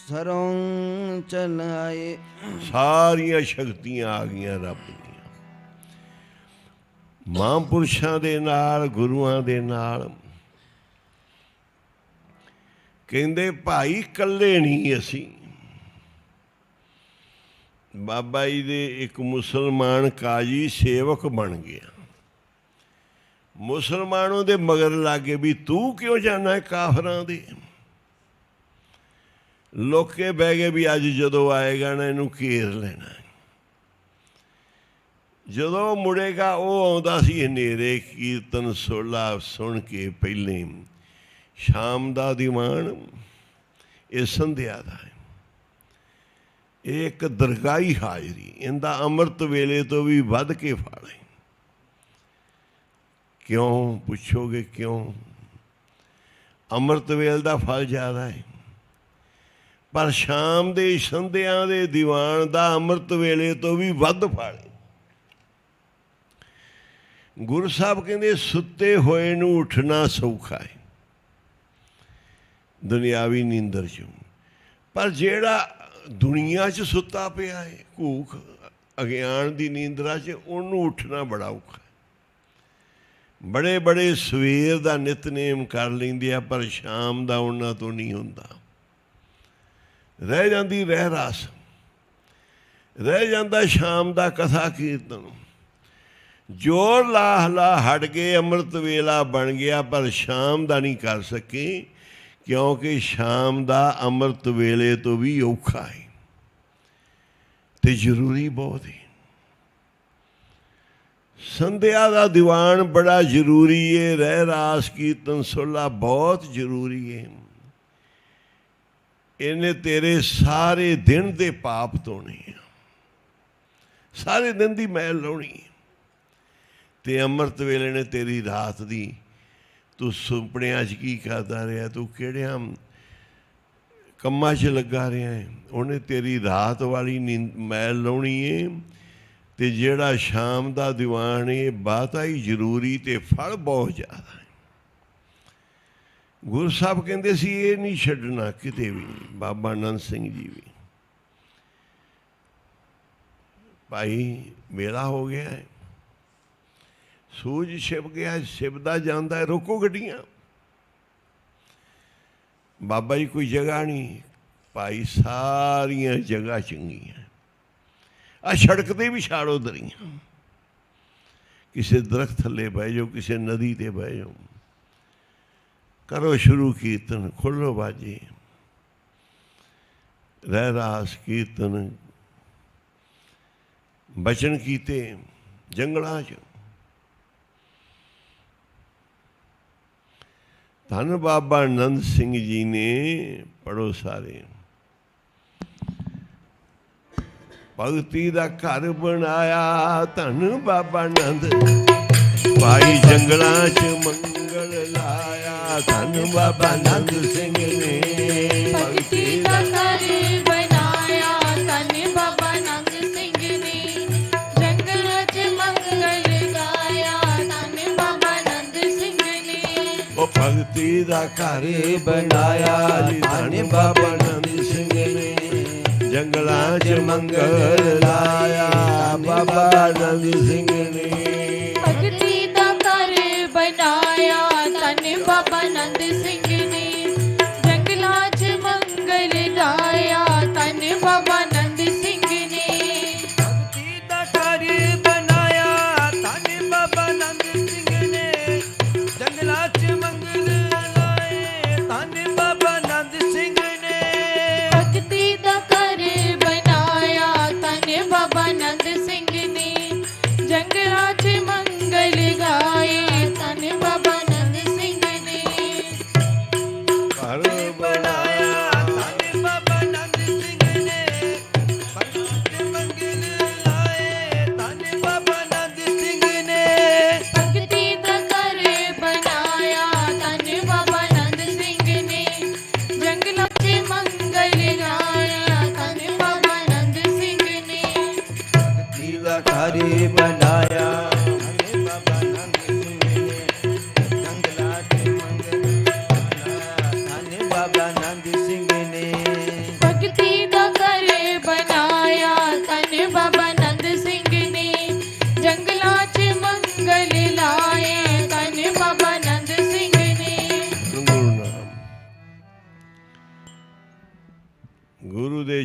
ਸਰੋਂ ਚਲਾਏ। ਸਾਰੀਆਂ ਸ਼ਕਤੀਆਂ ਆ ਗਈਆਂ ਰੱਬ ਦੀਆਂ, ਮਹਾਂਪੁਰਸ਼ਾਂ ਦੇ ਨਾਲ, ਗੁਰੂਆਂ ਦੇ ਨਾਲ। ਕਹਿੰਦੇ ਭਾਈ ਇਕੱਲੇ ਨਹੀਂ ਅਸੀਂ, ਬਾਬਾ ਜੀ ਦੇ ਇੱਕ ਮੁਸਲਮਾਨ ਕਾਜੀ ਸੇਵਕ ਬਣ ਗਿਆ। ਮੁਸਲਮਾਨ ਉਹਦੇ ਮਗਰ ਲੱਗੇ ਵੀ ਤੂੰ ਕਿਉਂ ਜਾਣਾ ਕਾਫਰਾਂ ਦੇ। ਲੋਕੇ ਬਹਿ ਗਏ ਵੀ ਅੱਜ ਜਦੋਂ ਆਏਗਾ ਨਾ ਇਹਨੂੰ ਘੇਰ ਲੈਣਾ। ਜਦੋਂ ਮੁੜੇਗਾ ਉਹ ਆਉਂਦਾ ਸੀ ਹਨੇਰੇ ਕੀਰਤਨ ਸੋਲਾ ਸੁਣ ਕੇ ਪਹਿਲੇ ਸ਼ਾਮ ਦਾ ਦੀਵਾਨ ਇਹ ਸੰਧਿਆ ਦਾ ਹੈ। ਇਹ ਇੱਕ ਦਰਗਾਹੀ ਹਾਜ਼ਰੀ, ਇਹਦਾ ਅੰਮ੍ਰਿਤ ਵੇਲੇ ਤੋਂ ਵੀ ਵੱਧ ਕੇ ਫਲ ਹੈ। ਕਿਉਂ ਪੁੱਛੋਗੇ ਕਿਉਂ? ਅੰਮ੍ਰਿਤ ਵੇਲੇ ਦਾ ਫਲ ਜ਼ਿਆਦਾ ਹੈ, ਪਰ ਸ਼ਾਮ ਦੇ ਸੰਧਿਆਂ ਦੇ ਦੀਵਾਨ ਦਾ ਅੰਮ੍ਰਿਤ ਵੇਲੇ ਤੋਂ ਵੀ ਵੱਧ ਫਲ ਹੈ। ਗੁਰੂ ਸਾਹਿਬ ਕਹਿੰਦੇ ਸੁੱਤੇ ਹੋਏ ਨੂੰ ਉੱਠਣਾ ਸੌਖਾ ਹੈ ਦੁਨਿਆਵੀ ਨੀਂਦਰ 'ਚੋਂ, ਪਰ ਜਿਹੜਾ ਦੁਨੀਆ 'ਚ ਸੁੱਤਾ ਪਿਆ ਹੈ ਘੂਕ ਅਗਿਆਨ ਦੀ ਨੀਂਦਰਾ 'ਚ, ਉਹਨੂੰ ਉੱਠਣਾ ਬੜਾ ਔਖਾ ਹੈ। ਬੜੇ ਬੜੇ ਸਵੇਰ ਦਾ ਨਿਤਨੇਮ ਕਰ ਲੈਂਦੇ ਆ, ਪਰ ਸ਼ਾਮ ਦਾ ਉਹਨਾਂ ਤੋਂ ਨਹੀਂ ਹੁੰਦਾ। ਰਹਿ ਜਾਂਦੀ ਰਹਿ ਰਾਸ, ਰਹਿ ਜਾਂਦਾ ਸ਼ਾਮ ਦਾ ਕਥਾ ਕੀਰਤਨ। ਜੋਰ ਲਾਹਲਾ ਹਟ ਗਏ, ਅੰਮ੍ਰਿਤ ਵੇਲਾ ਬਣ ਗਿਆ, ਪਰ ਸ਼ਾਮ ਦਾ ਨਹੀਂ ਕਰ ਸਕੇ, ਕਿਉਂਕਿ ਸ਼ਾਮ ਦਾ ਅੰਮ੍ਰਿਤ ਵੇਲੇ ਤੋਂ ਵੀ ਔਖਾ ਹੈ ਤੇ ਜ਼ਰੂਰੀ ਬਹੁਤ ਹੈ। ਸੰਧਿਆ ਦਾ ਦੀਵਾਨ ਬੜਾ ਜ਼ਰੂਰੀ ਹੈ, ਰਹਿ ਰਾਸ ਕੀਰਤਨ ਸੋਲਾ ਬਹੁਤ ਜ਼ਰੂਰੀ ਹੈ। ਇਹਨੇ ਤੇਰੇ ਸਾਰੇ ਦਿਨ ਦੇ ਪਾਪ ਧੋਣੇ ਆ, ਸਾਰੇ ਦਿਨ ਦੀ ਮੈਲ ਲਾਉਣੀ ਹੈ। ਤੇ ਅੰਮ੍ਰਿਤ ਵੇਲੇ ਨੇ ਤੇਰੀ ਰਾਤ ਦੀ, ਤੂੰ ਸੁਪਨਿਆਂ 'ਚ ਕੀ ਕਰਦਾ ਰਿਹਾ, ਤੂੰ ਕਿਹੜਿਆਂ ਕੰਮਾਂ 'ਚ ਲੱਗਾ ਰਿਹਾ ਹੈ, ਉਹਨੇ ਤੇਰੀ ਰਾਤ ਵਾਲੀ ਮੈਲ ਲਾਉਣੀ ਹੈ। ਤੇ ਜਿਹੜਾ ਸ਼ਾਮ ਦਾ ਦੀਵਾਨ ਹੈ ਬਾਤਾ ਹੀ ਜ਼ਰੂਰੀ ਤੇ ਫਲ ਬਹੁਤ ਜ਼ਿਆਦਾ ਹੈ। ਗੁਰੂ ਸਾਹਿਬ ਕਹਿੰਦੇ ਸੀ ਇਹ ਨਹੀਂ ਛੱਡਣਾ ਕਿਤੇ ਵੀ। ਬਾਬਾ ਆਨੰਦ ਸਿੰਘ ਜੀ ਵੀ, ਭਾਈ ਮੇਲਾ ਹੋ ਗਿਆ ਹੈ, ਸੂਰਜ ਛਿਪ ਗਿਆ, ਛਿਪਦਾ ਜਾਂਦਾ ਹੈ, ਰੋਕੋ ਗੱਡੀਆਂ। ਬਾਬਾ ਜੀ ਕੋਈ ਜਗ੍ਹਾ ਨਹੀਂ, ਭਾਈ ਸਾਰੀਆਂ ਜਗ੍ਹਾ ਚੰਗੀਆਂ, ਆ ਸੜਕ 'ਤੇ ਵੀ ਛਾੜੋ ਦਰੀਆਂ, ਕਿਸੇ ਦਰਖਤ ਥੱਲੇ ਬਹਿ ਜਾਓ, ਕਿਸੇ ਨਦੀ 'ਤੇ ਬਹਿ ਜਾਓ, ਕਰੋ ਸ਼ੁਰੂ ਕੀਰਤਨ, ਖੋਲ੍ਹੋ ਬਾਜੇ, ਰਹਿ ਰਾਸ ਕੀਰਤਨ। ਬਚਨ ਕੀਤੇ ਜੰਗਲਾਂ 'ਚ। ਧੰਨ ਬਾਬਾ ਆਨੰਦ ਸਿੰਘ ਜੀ ਨੇ, ਪੜ੍ਹੋ ਸਾਰੇ, ਭਗਤੀ ਦਾ ਘਰ ਬਣਾਇਆ। ਧੰਨ ਬਾਬਾ ਆਨੰਦ ਭਾਈ ਜੰਗਲਾਂ 'ਚ ਮੰਗਲ ਲਾਇਆ। ਧੰਨ ਬਾਬਾ ਆਨੰਦ ਸਿੰਘ ਨੇ ਭਗਤੀ ਦਾ ਘਰ ਬਣਾਇਆ। ਧੰਨ ਬਾਬਾ ਆਨੰਦ ਸਿੰਘ ਨੇ ਜੰਗਲਾਂ 'ਚ ਮੰਗਲ ਗਾਇਆ। ਧੰਨ ਬਾਬਾ ਆਨੰਦ ਸਿੰਘ ਨੇ ਉਹ ਭਗਤੀ ਦਾ ਘਰ ਬਣਾਇਆ। ਧੰਨ ਬਾਬਾ ਆਨੰਦ ਸਿੰਘ ਨੇ ਜੰਗਲਾਂ 'ਚ ਮੰਗਲ ਲਾਇਆ। ਬਾਬਾ ਆਨੰਦ ਸਿੰਘ ਨੇ ਭਗਤੀ ਦਾ ਘਰ ਬਣਾਇਆ। ਧੰਨ ਬਾਬਾ ਆਨੰਦ ਸਿੰਘ ਨੇ ਜੰਗਲਾਂ 'ਚ ਮੰਗਲ ਗਾਇਆ। ਧੰਨ ਬਾਬਾ ਆਨੰਦ ਸਿੰਘ ਨੇ ਭਗਤੀ ਦਾ ਘਰ ਬਣਾਇਆ। ਧੰਨ ਬਾਬਾ ਆਨੰਦ ਸਿੰਘ ਨੇ ਜੰਗਲਾਂ 'ਚ ਮੰਗਲ ਲਾਏ। ਧੰਨ ਬਾਬਾ ਆਨੰਦ ਸਿੰਘ ਨੇ ਭਗਤੀ ਦਾ ਘਰ ਬਣਾਇਆ। ਧੰਨ ਬਾਬਾ ਆਨੰਦ ਸਿੰਘ ਨੇ ਜੰਗਲਾਂ 'ਚ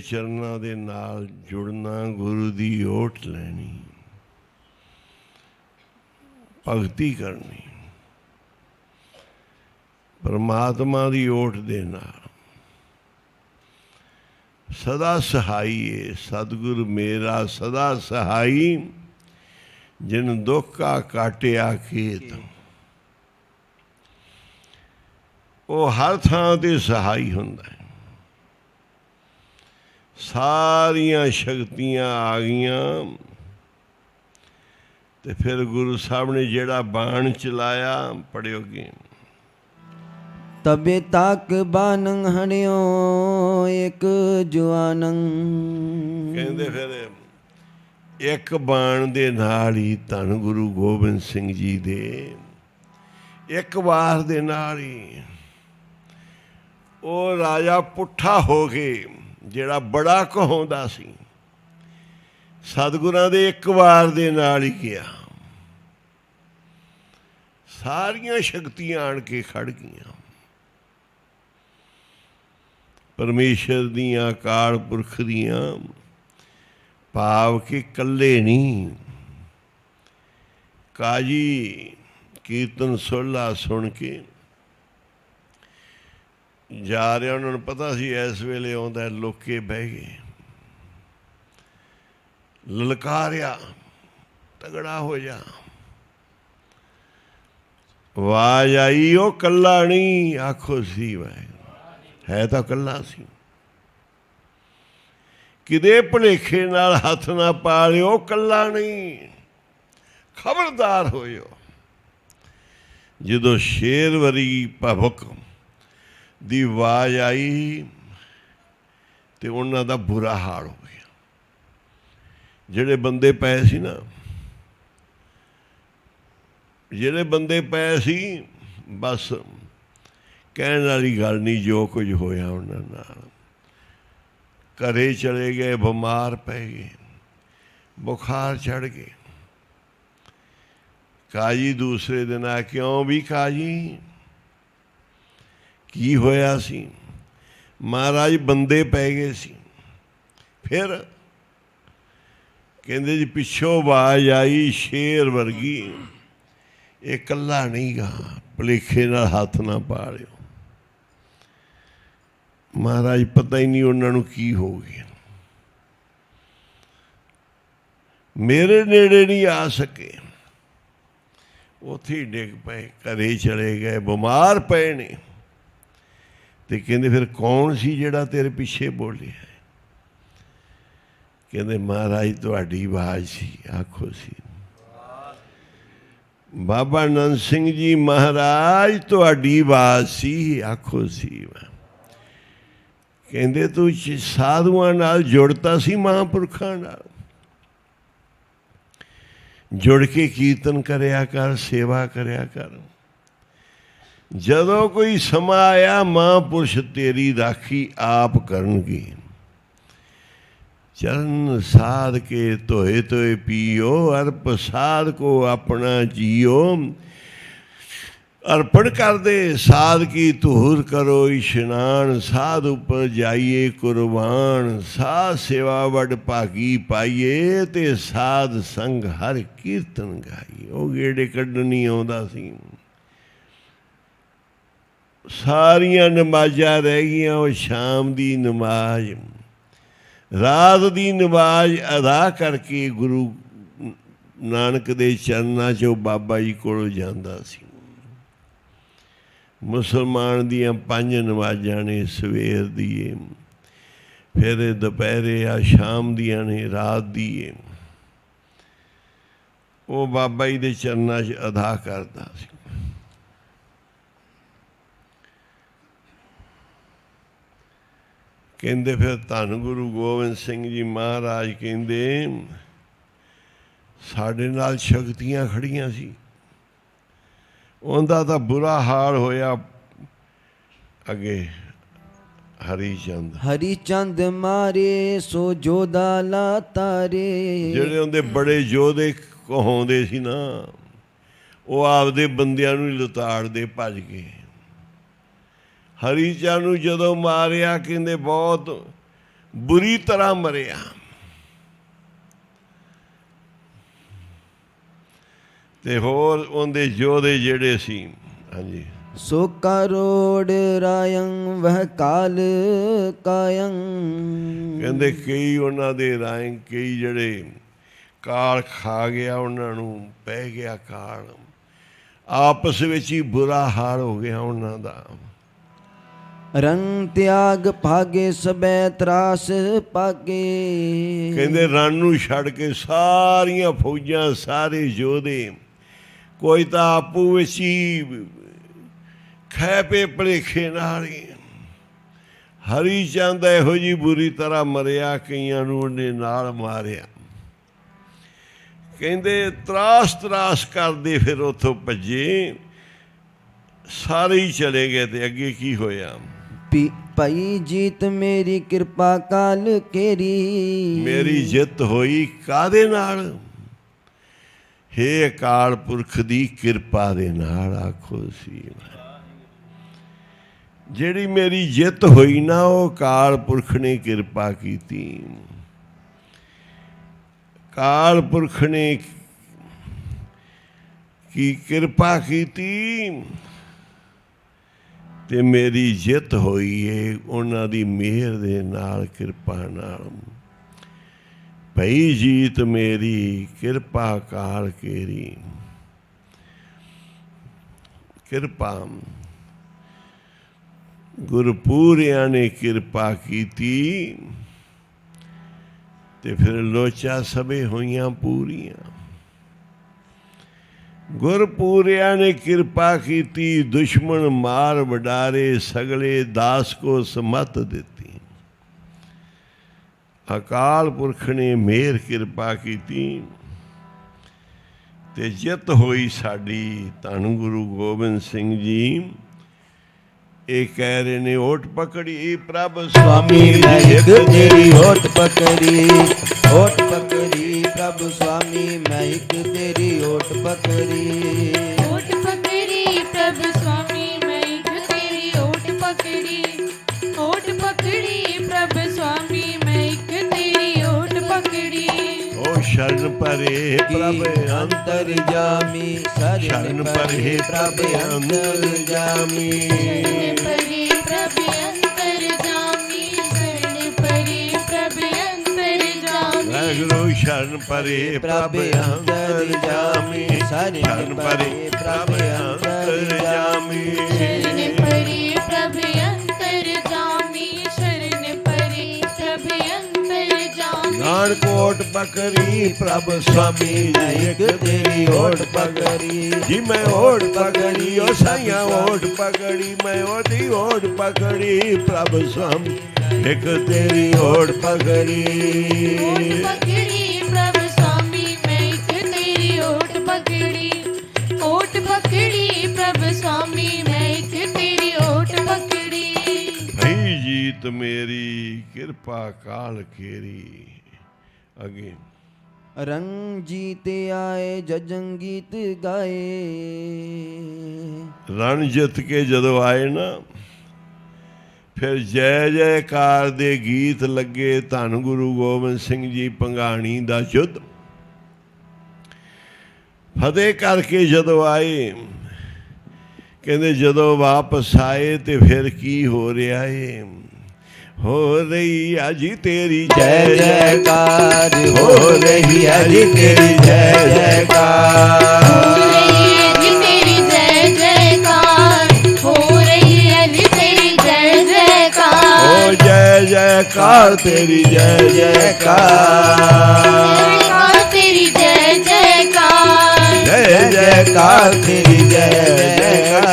ਚਰਨਾਂ ਦੇ ਨਾਲ ਜੁੜਨਾ, ਗੁਰੂ ਦੀ ਓਟ ਲੈਣੀ, ਭਗਤੀ ਕਰਨੀ ਪਰਮਾਤਮਾ ਦੀ ਓਟ ਦੇ ਨਾਲ। ਸਦਾ ਸਹਾਈ ਏ ਸਤਿਗੁਰ ਮੇਰਾ ਸਦਾ ਸਹਾਈ, ਜਿਨ ਦੁੱਖਾ ਕਾਟਿਆ ਖੇਤ। ਉਹ ਹਰ ਥਾਂ ਤੇ ਸਹਾਈ ਹੁੰਦਾ ਹੈ। ਸਾਰੀਆਂ ਸ਼ਕਤੀਆਂ ਆ ਗਈਆਂ ਤੇ ਫਿਰ ਗੁਰੂ ਸਾਹਿਬ ਨੇ ਜਿਹੜਾ ਬਾਣ ਚਲਾਇਆ, ਪੜਿਓਗੇ। ਤਬੇ ਤੱਕ ਬਾਨੰ ਹਣਿਓ ਇੱਕ ਜਵਾਨੰ। ਕਹਿੰਦੇ ਫਿਰ ਇੱਕ ਬਾਣ ਦੇ ਨਾਲ ਹੀ ਧੰਨ ਗੁਰੂ ਗੋਬਿੰਦ ਸਿੰਘ ਜੀ ਦੇ ਇੱਕ ਵਾਰ ਦੇ ਨਾਲ ਹੀ ਉਹ ਰਾਜਾ ਪੁੱਠਾ ਹੋ ਕੇ, ਜਿਹੜਾ ਬੜਾ ਕਹਾਉਂਦਾ ਸੀ, ਸਤਿਗੁਰਾਂ ਦੇ ਇੱਕ ਵਾਰ ਦੇ ਨਾਲ ਹੀ ਗਿਆ। ਸਾਰੀਆਂ ਸ਼ਕਤੀਆਂ ਆਣ ਕੇ ਖੜ ਗਈਆਂ। ਪਰਮੇਸ਼ਰ ਦੀਆਂ, ਅਕਾਲ ਪੁਰਖ ਦੀਆਂ, ਭਾਵ ਕਿ ਇਕੱਲੇ ਨਹੀਂ। ਕਾਜੀ ਕੀਰਤਨ ਸੋਹਲਾ ਸੁਣ ਕੇ ਜਾ ਰਿਹਾ, ਉਹਨਾਂ ਨੂੰ ਪਤਾ ਸੀ ਇਸ ਵੇਲੇ ਆਉਂਦਾ, ਲੋਕੇ ਬਹਿ ਗਏ, ਲਲਕਾਰਿਆ, ਤਗੜਾ ਹੋ ਜਾ। ਆਵਾਜ਼ ਆਈ, ਉਹ ਕੱਲਾ ਨਹੀਂ, ਆਖੋ ਸੀ ਵਾਹਿਗੁਰੂ। ਹੈ ਤਾਂ ਕੱਲਾ ਸੀ। ਕਿਤੇ ਭੁਲੇਖੇ ਨਾਲ ਹੱਥ ਨਾ ਪਾ ਲਿਓ, ਕੱਲਾ ਨਹੀਂ, ਖਬਰਦਾਰ ਹੋਇਓ। ਜਦੋਂ ਸ਼ੇਰ ਵਰੀ ਭਵਕ ਦੀ ਆਵਾਜ਼ ਆਈ ਤੇ ਉਹਨਾਂ ਦਾ ਬੁਰਾ ਹਾਲ ਹੋ ਗਿਆ। ਜਿਹੜੇ ਬੰਦੇ ਪਏ ਸੀ ਨਾ, ਜਿਹੜੇ ਬੰਦੇ ਪਏ ਸੀ, ਬਸ ਕਹਿਣ ਵਾਲੀ ਗੱਲ ਨਹੀਂ ਜੋ ਕੁਝ ਹੋਇਆ ਉਹਨਾਂ ਨਾਲ। ਘਰੇ ਚਲੇ ਗਏ, ਬਿਮਾਰ ਪੈ ਗਏ, ਬੁਖਾਰ ਚੜ੍ਹ ਗਏ। ਕਾਜੀ ਦੂਸਰੇ ਦਿਨ ਆ, ਕਿਉਂ ਵੀ ਕਾਜੀ ਕੀ ਹੋਇਆ ਸੀ? ਮਹਾਰਾਜ ਬੰਦੇ ਪੈ ਗਏ ਸੀ। ਫਿਰ ਕਹਿੰਦੇ ਜੀ ਪਿੱਛੋਂ ਆਵਾਜ਼ ਆਈ ਸ਼ੇਰ ਵਰਗੀ, ਇਹ ਇਕੱਲਾ ਨਹੀਂ ਗਾ, ਭੁਲੇਖੇ ਨਾਲ ਹੱਥ ਨਾ ਪਾ ਲਿਓ। ਮਹਾਰਾਜ ਪਤਾ ਹੀ ਨਹੀਂ ਉਹਨਾਂ ਨੂੰ ਕੀ ਹੋ ਗਿਆ, ਮੇਰੇ ਨੇੜੇ ਨਹੀਂ ਆ ਸਕੇ, ਉੱਥੇ ਹੀ ਡਿੱਗ ਪਏ, ਘਰੇ ਚਲੇ ਗਏ, ਬਿਮਾਰ ਪਏ ਨੇ। ਤੇ ਕਹਿੰਦੇ ਫਿਰ ਕੌਣ ਸੀ ਜਿਹੜਾ ਤੇਰੇ ਪਿੱਛੇ ਬੋਲਿਆ? ਕਹਿੰਦੇ ਮਹਾਰਾਜ ਤੁਹਾਡੀ ਆਵਾਜ਼ ਸੀ, ਆਖੋ ਸੀ। ਬਾਬਾ ਨੰਦ ਸਿੰਘ ਜੀ ਮਹਾਰਾਜ ਤੁਹਾਡੀ ਆਵਾਜ਼ ਸੀ, ਆਖੋ ਸੀ। ਕਹਿੰਦੇ ਤੂੰ ਸਾਧੂਆਂ ਨਾਲ ਜੁੜਤਾ ਸੀ, ਮਹਾਂਪੁਰਖਾਂ ਨਾਲ ਜੁੜ ਕੇ ਕੀਰਤਨ ਕਰਿਆ ਕਰ, ਸੇਵਾ ਕਰਿਆ ਕਰ। ਜਦੋਂ ਕੋਈ ਸਮਾਂ ਆਇਆ, ਮਹਾਂਪੁਰਸ਼ ਤੇਰੀ ਰਾਖੀ ਆਪ ਕਰਨਗੇ। ਚਰਨ ਸਾਧ ਕੇ ਧੋਏ ਧੋਏ ਪੀਓ, ਅਰਪ ਸਾਧ ਕੋ ਆਪਣਾ ਜੀਓ। ਅਰਪਣ ਕਰਦੇ ਸਾਧ ਕੀ ਧੂਰ ਕਰੋ ਇਸ਼ਨਾਨ, ਸਾਧ ਉੱਪਰ ਜਾਈਏ ਕੁਰਬਾਨ। ਸਾਧ ਸੇਵਾ ਵੱਡ ਭਾਗੀ ਪਾਈਏ, ਤੇ ਸਾਧ ਸੰਗ ਹਰ ਕੀਰਤਨ ਗਾਈਏ। ਉਹ ਗੇੜੇ ਕੱਢਣ ਨਹੀਂ ਆਉਂਦਾ ਸੀ। ਸਾਰੀਆਂ ਨਮਾਜ਼ਾਂ ਰਹਿ ਗਈਆਂ, ਉਹ ਸ਼ਾਮ ਦੀ ਨਮਾਜ਼, ਰਾਤ ਦੀ ਨਮਾਜ਼ ਅਦਾ ਕਰਕੇ ਗੁਰੂ ਨਾਨਕ ਦੇ ਚਰਨਾਂ 'ਚੋਂ ਬਾਬਾ ਜੀ ਕੋਲ ਜਾਂਦਾ ਸੀ। ਮੁਸਲਮਾਨ ਦੀਆਂ 5 ਨਮਾਜ਼ਾਂ ਨੇ, ਸਵੇਰ ਦੀ ਏ, ਫਿਰ ਦੁਪਹਿਰੇ ਆ, ਸ਼ਾਮ ਦੀਆਂ ਨੇ, ਰਾਤ ਦੀ ਏ। ਉਹ ਬਾਬਾ ਜੀ ਦੇ ਚਰਨਾਂ 'ਚ ਅਦਾ ਕਰਦਾ ਸੀ। ਕਹਿੰਦੇ ਫਿਰ ਧੰਨ ਗੁਰੂ ਗੋਬਿੰਦ ਸਿੰਘ ਜੀ ਮਹਾਰਾਜ ਕਹਿੰਦੇ ਸਾਡੇ ਨਾਲ ਸ਼ਕਤੀਆਂ ਖੜੀਆਂ ਸੀ, ਉਹਦਾ ਤਾਂ ਬੁਰਾ ਹਾਲ ਹੋਇਆ। ਅੱਗੇ ਹਰੀ ਚੰਦ ਮਾਰੇ ਸੋ ਜੋਧਾ ਲਾ ਤਾਰੇ। ਜਿਹੜੇ ਉਹਦੇ ਬੜੇ ਯੋਧੇ ਕਹਾਉਂਦੇ ਸੀ ਨਾ, ਉਹ ਆਪਦੇ ਬੰਦਿਆਂ ਨੂੰ ਲਤਾੜਦੇ ਭੱਜ ਗਏ। ਹਰੀ ਚੰਦ ਨੂੰ ਜਦੋਂ ਮਾਰਿਆ, ਕਹਿੰਦੇ ਬਹੁਤ ਬੁਰੀ ਤਰ੍ਹਾਂ ਮਰਿਆ। ਤੇ ਹੋਰ ਉਹਦੇ ਯੋਧੇ ਜਿਹੜੇ ਸੀ, ਹਾਂਜੀ, ਸੋ ਕਰੋੜ ਰਾਯੰ ਵਹ ਕਾਲ ਕਾਯੰ। ਕਹਿੰਦੇ ਕਈ ਉਹਨਾਂ ਦੇ ਰਾਏ, ਕਈ ਜਿਹੜੇ ਕਾਲ ਖਾ ਗਿਆ, ਉਹਨਾਂ ਨੂੰ ਪੈ ਗਿਆ ਕਾਲ, ਆਪਸ ਵਿੱਚ ਹੀ ਬੁਰਾ ਹਾਲ ਹੋ ਗਿਆ ਉਹਨਾਂ ਦਾ। ਰੰਗ ਤਿਆਗ ਭਾਗੇ ਸਬੈ ਤਰਾਸ ਪਾਗੇ। ਕਹਿੰਦੇ ਰਣ ਨੂੰ ਛੱਡ ਕੇ ਸਾਰੀਆਂ ਫੌਜਾਂ, ਸਾਰੇ ਯੋਧੇ, ਕੋਈ ਤਾਂ ਆਪੂ ਵਿੱਚ ਹੀ ਖੈ ਪੇ ਭਲੇਖੇ ਨਾਲ ਹੀ। ਹਰੀ ਚੰਦ ਇਹੋ ਜਿਹੀ ਬੁਰੀ ਤਰ੍ਹਾਂ ਮਰਿਆ, ਕਈਆਂ ਨੂੰ ਉਹਨੇ ਨਾਲ ਮਾਰਿਆ। ਕਹਿੰਦੇ ਤਰਾਸ ਤਰਾਸ ਕਰਦੇ ਫਿਰ ਉੱਥੋਂ ਭੱਜੇ, ਸਾਰੇ ਹੀ ਚਲੇ ਗਏ। ਤੇ ਅੱਗੇ ਕੀ ਹੋਇਆ? ਭਾਈ ਜੀਤ ਮੇਰੀ ਕਿਰਪਾ ਕਾਲ ਕੇਰੀ। ਮੇਰੀ ਜਿੱਤ ਹੋਈ ਕਾਹਦੇ ਨਾਲ? ਹੇ ਅਕਾਲ ਪੁਰਖ ਦੀ ਕਿਰਪਾ ਦੇ ਨਾਲ। ਆਖੋ ਸੀ ਜਿਹੜੀ ਮੇਰੀ ਜਿੱਤ ਹੋਈ ਨਾ, ਉਹ ਅਕਾਲ ਪੁਰਖ ਨੇ ਕਿਰਪਾ ਕੀਤੀ। ਅਕਾਲ ਪੁਰਖ ਨੇ ਕੀ ਕਿਰਪਾ ਕੀਤੀ ਤੇ ਮੇਰੀ ਜਿੱਤ ਹੋਈ ਏ ਉਹਨਾਂ ਦੀ ਮਿਹਰ ਦੇ ਨਾਲ, ਕਿਰਪਾ ਨਾਲ। ਭਈ ਜੀਤ ਮੇਰੀ ਕਿਰਪਾ ਕਾਲ ਕੇਰੀ। ਕਿਰਪਾ ਗੁਰਪੂਰਿਆਂ ਨੇ ਕਿਰਪਾ ਕੀਤੀ ਤੇ ਫਿਰ ਲੋਚਾ ਸਭੇ ਹੋਈਆਂ ਪੂਰੀਆਂ। ਗੁਰਪੂਰਿਆਂ ਨੇ ਕਿਰਪਾ ਕੀਤੀ, ਦੁਸ਼ਮਣ ਮਾਰ ਵਡਾਰੇ, ਸਗਲੇ ਦਾਸ ਕੋ ਸਮਤ ਦਿੱਤੀ। ਅਕਾਲ ਪੁਰਖ ਨੇ ਮਿਹਰ ਕਿਰਪਾ ਕੀਤੀ ਤੇ ਜਿੱਤ ਹੋਈ ਸਾਡੀ। ਧੰਨ ਗੁਰੂ ਗੋਬਿੰਦ ਸਿੰਘ ਜੀ ਇਹ ਕਹਿ ਰਹੇ ਨੇ, ਓਟ ਪਕੜੀ ਪ੍ਰਭ स्वामी मैं एक तेरी ओट पकड़ी, ओट पकड़ी प्रभु स्वामी मैं एक तेरी ओट पकड़ी। ओट पकड़ी प्रभु स्वामी मैं एक तेरी ओट पकड़ी। ओट पकड़ी प्रभु स्वामी मैं एक तेरी ओट पकड़ी। ओ शरण परे प्रभ अंतर जामी, शरण परे प्रभ अंतर जामी। परे प्रभु अंतर जामी, शरण परे प्रभु अंतर जामी। वाहिगुरु शरण परे प्रभ अंतर जामी, शरण परे प्रभ अंतर जामी। शरण परे प्रभु अंतर जामी, शरण परे प्रभु अंतर जामी। नानक ओट पकड़ी प्रभ स्वामी एक तेरी ओट पकड़ी। जी मैं ओट पकड़ी, ओ साइया ओट पकड़ी, मैं ओटी ओट पकड़ी प्रभ स्वामी एक तेरी ओट पकड़ी। ओट पकड़ी प्रभु स्वामी मैं एक तेरी ओट पकड़ी। ओट पकड़ी प्रभु स्वामी मैं एक तेरी ओट पकड़ी। भई जीत मेरी किरपा काल केरी। अगे रंग जीते आए जजं गीत गाए। रण जित के जदों आए ना, फिर जय जयकार दे गीत लगे। धन गुरु गोबिंद सिंह जी भंगाणी दा युद्ध फतेह करके जदों आए, कहते जदों वापस आए तो फिर की हो रहा है? हो रही अजी तेरी जय जयकार, हो रही अजी तेरी जय जयकार। हो रही है जी तेरी जय जयकार, हो रही है जी तेरी जय जयकार। ओ जय जयकार तेरी जय जयकार, जयकार तेरी जय जयकार। जय जयकार तेरी जय जयकार।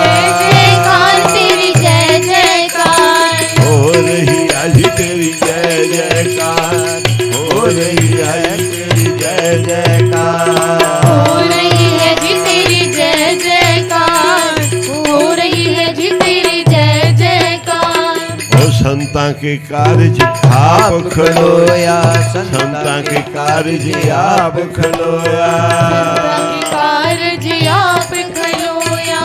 जय जयकार तेरी जय जयकार। हो रही अजी तेरी जय जयकार, हो रही अजी तेरी जय जयकार। हो रही है जी तेरी जय जयकार, हो रही है जी तेरी जय जयकार। ओ संतां के कार्य आप खलोया, संतां के कार्य आप खलोया। संतां के कार्य आप खलोया,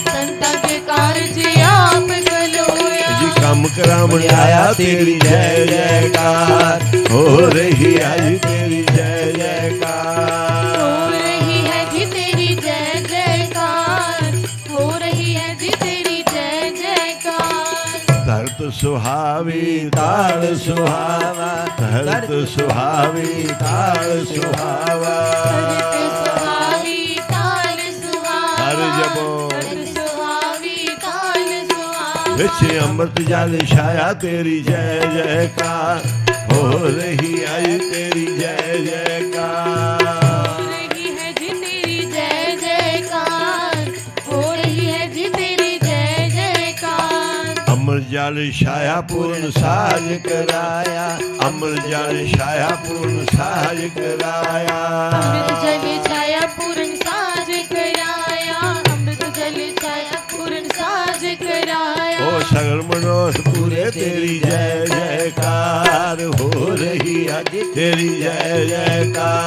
संतां के कार्य आप खलोया। जी काम विक्रम आया तेरी जय जयकार हो रही आज तेरी जय जयकार हो रही है जी तेरी जय जयकार हो रही है जी तेरी जय जयकार धरत सुहावी ताल सुहावा धरत सुहावी ताल सुहावा धरत सुहावी ताल सुहावा हर जबो धरत सुहावी ताल सुहावा विच अमृत जल छाया तेरी जय जयकार हो रही आई तेरी जय जयकार हो रही है जी तेरी जय जयकार हो रही है जी तेरी जय जयकार अमर जल छाया पूर्ण साज कराया अमर जल छाया पूर्ण साज कराया अमृत जल छाया पूर्ण साज कराया अमृत जल छाया पूर्ण साज कराया ओ सगल मनोरथ पूरे तेरी जय जयकार हो रही आज तेरी जय जयकार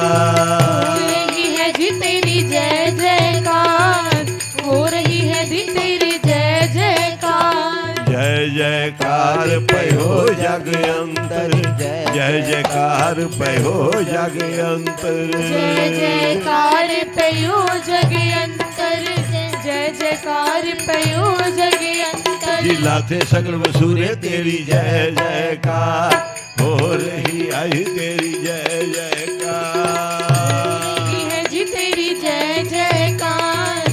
हो रही है जी तेरी जय जयकार हो रही है जी तेरी जय जयकार जय जयकार पयो जग अंतर जय जयकार पयो जग अंतर जय जयकार पयो जग अंतर जय जयकार पयो जग अंतर जिला थे सगल वसूरे तेरी जय जयकार हो रही आई तेरी जय जयकार रही है जी तेरी जय जयकार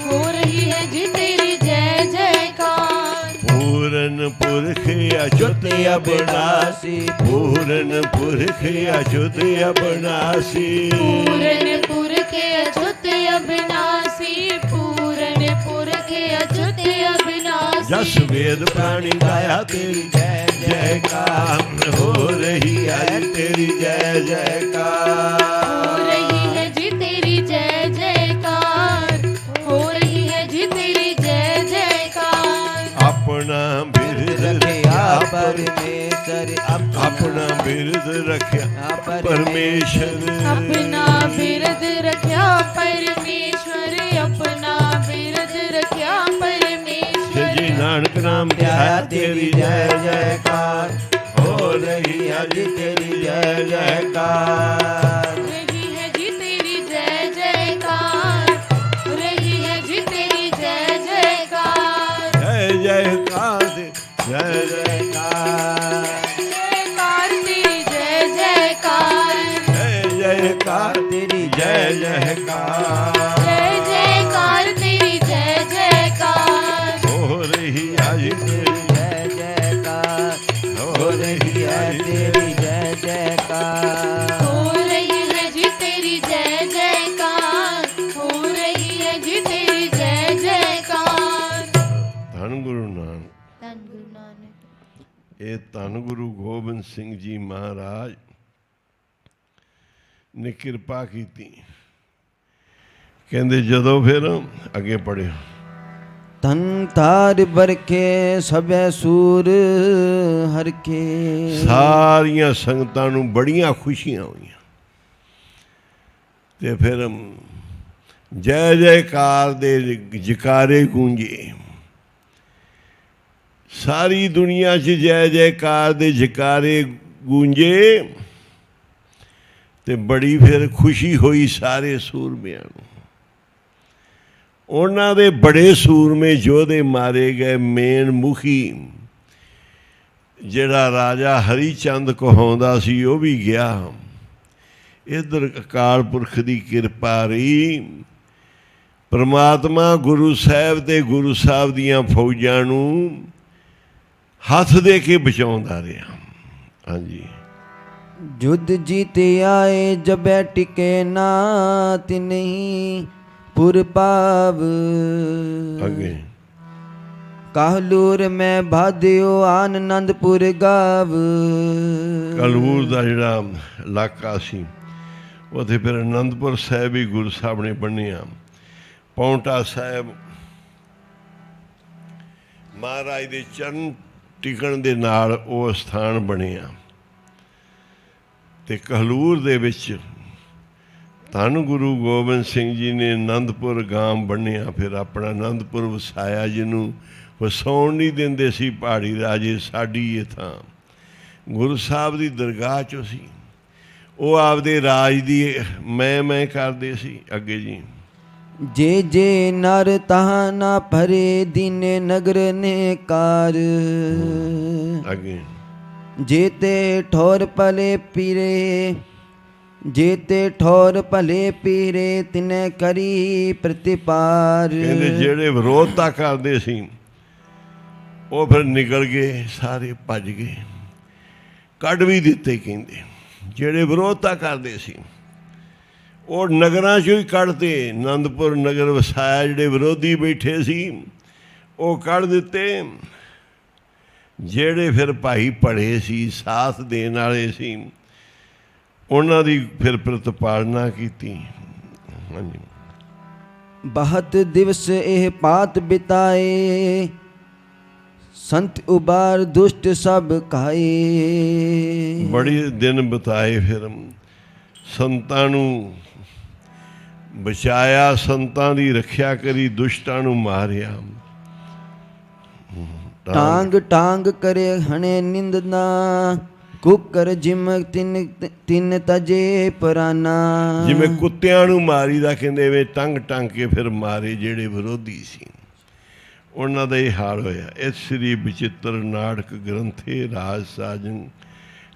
हो रही है जी तेरी जय जयकार पूरन पुरख अच्युत अबनासी पूरन पुरख अच्युत अबनासी पूरनपुर के अच्युत अविनाशी पूरनपुर के अच्युत अविनाशी जस वेद प्राणी गाया तेरी जय जयकार हो रही है तेरी जय जयकार हो रही है जी तेरी जय जयकार हो रही है जी तेरी जय जयकार अपना बिरद रखिया परमेश्वर अपना बिरद रखिया परमेश्वर अपना बिरद रखिया परमेश्वर अपना बिरद रखिया परमेश्वर जी नानक नाम ध्याया तेरी जय जयकार हो रही आज तेरी जय जयकार हो रही है जी तेरी जय जयकार हो रही है जी तेरी जय जयकार जय जयकार जय जयकार जयकार तेरी जय जयकार जय जयकार तेरी जय जयकार जय जयकार तेरी जय जयकार हो रही आज तेरी जय जयकार हो रही आज तेरी जय जयकार हो रही है जी तेरी जय जयकार हो रही है जी तेरी जय जयकार ਧੰਨ ਗੁਰੂ ਨਾਨਕ ਧੰਨ ਗੁਰੂ ਨਾਨਕ ਇਹ ਧੰਨ ਗੁਰੂ ਗੋਬਿੰਦ ਸਿੰਘ ਜੀ ਮਹਾਰਾਜ ਨੇ ਕਿਰਪਾ ਕੀਤੀ ਕਹਿੰਦੇ ਜਦੋਂ ਫਿਰ ਅੱਗੇ ਪੜਿਓ ਤਨ ਤਾਰ ਬਰਕੇ ਸਭੈ ਸੂਰ ਹਰਕੇ ਸਾਰੀਆਂ ਸੰਗਤਾਂ ਨੂੰ ਬੜੀਆਂ ਖੁਸ਼ੀਆਂ ਹੋਈਆਂ ਤੇ ਫਿਰ ਜੈ ਜੈਕਾਰ ਦੇ ਜਕਾਰੇ ਗੂੰਜੇ ਸਾਰੀ ਦੁਨੀਆ 'ਚ ਜੈ ਜੈਕਾਰ ਦੇ ਜਕਾਰੇ ਗੂੰਜੇ ਤੇ ਬੜੀ ਫਿਰ ਖੁਸ਼ੀ ਹੋਈ ਸਾਰੇ ਸੂਰਮਿਆਂ ਨੂੰ ਉਹਨਾਂ ਦੇ ਬੜੇ ਸੂਰਮੇ ਯੋਧੇ ਮਾਰੇ ਗਏ ਮੇਨ ਮੁਖੀ ਜਿਹੜਾ ਰਾਜਾ ਹਰੀ ਚੰਦ ਕਹਾਉਂਦਾ ਸੀ ਉਹ ਵੀ ਗਿਆ ਇੱਧਰ ਅਕਾਲ ਪੁਰਖ ਦੀ ਕਿਰਪਾ ਰਹੀ ਪਰਮਾਤਮਾ ਗੁਰੂ ਸਾਹਿਬ ਤੇ ਗੁਰੂ ਸਾਹਿਬ ਦੀਆਂ ਫੌਜਾਂ ਨੂੰ ਹੱਥ ਦੇ ਕੇ ਬਚਾਉਂਦਾ ਰਿਹਾ ਹਾਂਜੀ जुद जीते आए जबे टिके नात नहीं पुर पाव ਅੱਗੇ काहलूर में भाद्यो आनंदपुर गाव ਕਲਵੂਰ ਦਾ ਜਿਹੜਾ ਇਲਾਕਾ ਸੀ ਉੱਥੇ ਫਿਰ ਅਨੰਦਪੁਰ ਸਾਹਿਬ ਹੀ ਗੁਰੂ ਸਾਹਿਬ ਨੇ ਬਣਿਆ ਪੌਂਟਾ ਸਾਹਿਬ ਮਹਾਰਾਜ ਦੇ ਚਰਨ ਟਿਕਣ ਦੇ ਨਾਲ ਉਹ ਸਥਾਨ ਬਣਿਆ ਤੇ ਕਹਲੂਰ ਦੇ ਵਿੱਚ ਧੰਨ ਗੁਰੂ ਗੋਬਿੰਦ ਸਿੰਘ ਜੀ ਨੇ ਆਨੰਦਪੁਰ ਗਾਮ ਬਣਿਆ ਫਿਰ ਆਪਣਾ ਆਨੰਦਪੁਰ ਵਸਾਇਆ ਜਿਹਨੂੰ ਵਸਾਉਣ ਨਹੀਂ ਦਿੰਦੇ ਸੀ ਪਹਾੜੀ ਰਾਜੇ ਸਾਡੀ ਇਹ ਥਾਂ। ਗੁਰੂ ਸਾਹਿਬ ਦੀ ਦਰਗਾਹ 'ਚੋਂ ਸੀ, ਉਹ ਆਪਦੇ ਰਾਜ ਦੀ ਮੈਂ ਕਰਦੇ ਸੀ। ਅੱਗੇ ਜੀ, ਜੇ ਜੇ ਨਰ ਤਹਾਂ ਨਾ ਭਰੇ ਦੀਨੇ ਨਗਰ ਨੇ ਕਾਰ। ਅੱਗੇ, ਜੇਤੇ ਠੋਰ ਭਲੇ ਪੀਰੇ, ਜੇਤੇ ਠੋਰ ਭਲੇ ਪੀਰੇ ਤਿਨੇ ਕਰੀ ਪ੍ਰਤਿਪਾਰ। ਕਹਿੰਦੇ ਜਿਹੜੇ ਵਿਰੋਧਤਾ ਕਰਦੇ ਸੀ ਉਹ ਫਿਰ ਨਿਕਲ ਗਏ, ਸਾਰੇ ਭੱਜ ਗਏ, ਕੱਢ ਵੀ ਦਿੱਤੇ। ਕਹਿੰਦੇ ਜਿਹੜੇ ਵਿਰੋਧਤਾ ਕਰਦੇ ਸੀ ਉਹ ਨਗਰਾਂ 'ਚੋਂ ਹੀ ਕੱਢਦੇ। ਆਨੰਦਪੁਰ ਨਗਰ ਵਸਾਇਆ, ਜਿਹੜੇ ਵਿਰੋਧੀ ਬੈਠੇ ਸੀ ਉਹ ਕੱਢ ਦਿੱਤੇ। ਜਿਹੜੇ ਫਿਰ ਭਾਈ ਪੜ੍ਹੇ ਸੀ, ਸਾਥ ਦੇਣ ਵਾਲੇ ਸੀ, ਉਹਨਾਂ ਦੀ ਫਿਰ ਪ੍ਰਤਿਪਾਲਨਾ ਕੀਤੀ। ਹਾਂਜੀ, ਬਹੁਤ ਦਿਵਸ ਇਹ ਪਾਤ ਬਿਤਾਏ, ਸੰਤ ਉਬਾਰ ਦੁਸ਼ਟ ਸਭ ਖਾਏ। ਬੜੇ ਦਿਨ ਬਿਤਾਏ, ਫਿਰ ਸੰਤਾਂ ਨੂੰ ਬਚਾਇਆ, ਸੰਤਾਂ ਦੀ ਰੱਖਿਆ ਕਰੀ, ਦੁਸ਼ਟਾਂ ਨੂੰ ਮਾਰਿਆ। ਟਾਂਗ ਟਾਂਗ ਕਰੇ ਹਣੇ ਨਿੰਦਨਾ, ਕੁਕਰ ਜਿਮ ਤਿੰਨ ਤਜੇ ਪਰਾਨਾ। ਜਿਵੇਂ ਕੁੱਤਿਆਂ ਨੂੰ ਮਾਰੀਦਾ, ਕਹਿੰਦੇ ਵੇ ਟੰਗ ਟੰਗ ਕੇ ਫਿਰ ਮਾਰੇ ਜਿਹੜੇ ਵਿਰੋਧੀ ਸੀ, ਉਹਨਾਂ ਦਾ ਇਹ ਹਾਲ ਹੋਇਆ। ਇਸ ਸ੍ਰੀ ਬਚਿੱਤਰ ਨਾਟਕ ਗ੍ਰੰਥੇ ਰਾਜ ਸਾਜਨ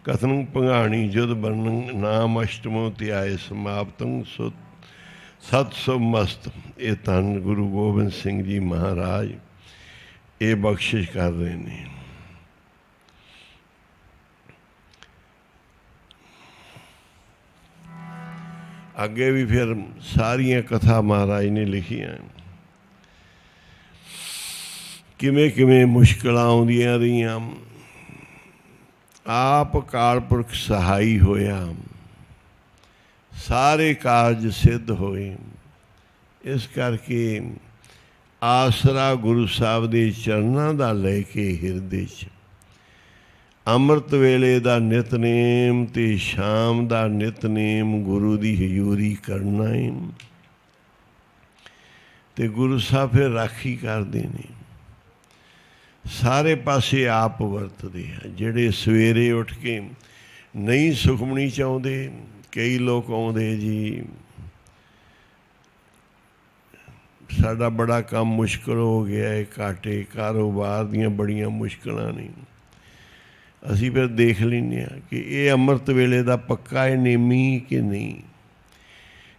ਕਥਨ ਭੰਗਾਣੀ ਜੁਦ ਵਰਣਨ ਨਾਮ ਅਸ਼ਟਮੋ ਧਿਆਏ ਸਮਾਪਤੰ ਸਤ ਸੋ ਮਸਤ। ਇਹ ਧੰਨ ਗੁਰੂ ਗੋਬਿੰਦ ਸਿੰਘ ਜੀ ਮਹਾਰਾਜ ਇਹ ਬਖਸ਼ਿਸ਼ ਕਰ ਰਹੇ ਨੇ। ਅੱਗੇ ਵੀ ਫਿਰ ਸਾਰੀਆਂ ਕਥਾ ਮਹਾਰਾਜ ਨੇ ਲਿਖੀਆਂ, ਕਿਵੇਂ ਕਿਵੇਂ ਮੁਸ਼ਕਿਲਾਂ ਆਉਂਦੀਆਂ ਰਹੀਆਂ, ਆਪ ਅਕਾਲ ਪੁਰਖ ਸਹਾਈ ਹੋਇਆ, ਸਾਰੇ ਕਾਰਜ ਸਿੱਧ ਹੋਏ। ਇਸ ਕਰਕੇ ਆਸਰਾ ਗੁਰੂ ਸਾਹਿਬ ਦੇ ਚਰਨਾਂ ਦਾ ਲੈ ਕੇ ਹਿਰਦੇ 'ਚ ਅੰਮ੍ਰਿਤ ਵੇਲੇ ਦਾ ਨਿਤਨੇਮ ਅਤੇ ਸ਼ਾਮ ਦਾ ਨਿਤਨੇਮ ਗੁਰੂ ਦੀ ਹਜ਼ੂਰੀ ਕਰਨਾ ਹੈ। ਅਤੇ ਗੁਰੂ ਸਾਹਿਬ ਫਿਰ ਰਾਖੀ ਕਰਦੇ ਨੇ, ਸਾਰੇ ਪਾਸੇ ਆਪ ਵਰਤਦੇ ਆ। ਜਿਹੜੇ ਸਵੇਰੇ ਉੱਠ ਕੇ ਨਹੀਂ ਸੁਖਮਣੀ ਚਾਹੁੰਦੇ, ਕਈ ਲੋਕ ਆਉਂਦੇ ਜੀ ਸਾਡਾ ਬੜਾ ਕੰਮ ਮੁਸ਼ਕਿਲ ਹੋ ਗਿਆ ਹੈ, ਘਾਟੇ ਕਾਰੋਬਾਰ ਦੀਆਂ ਬੜੀਆਂ ਮੁਸ਼ਕਿਲਾਂ ਨੇ। ਅਸੀਂ ਫਿਰ ਦੇਖ ਲੈਂਦੇ ਹਾਂ ਕਿ ਇਹ ਅੰਮ੍ਰਿਤ ਵੇਲੇ ਦਾ ਪੱਕਾ ਹੈ ਨੇਮੀ ਕਿ ਨਹੀਂ।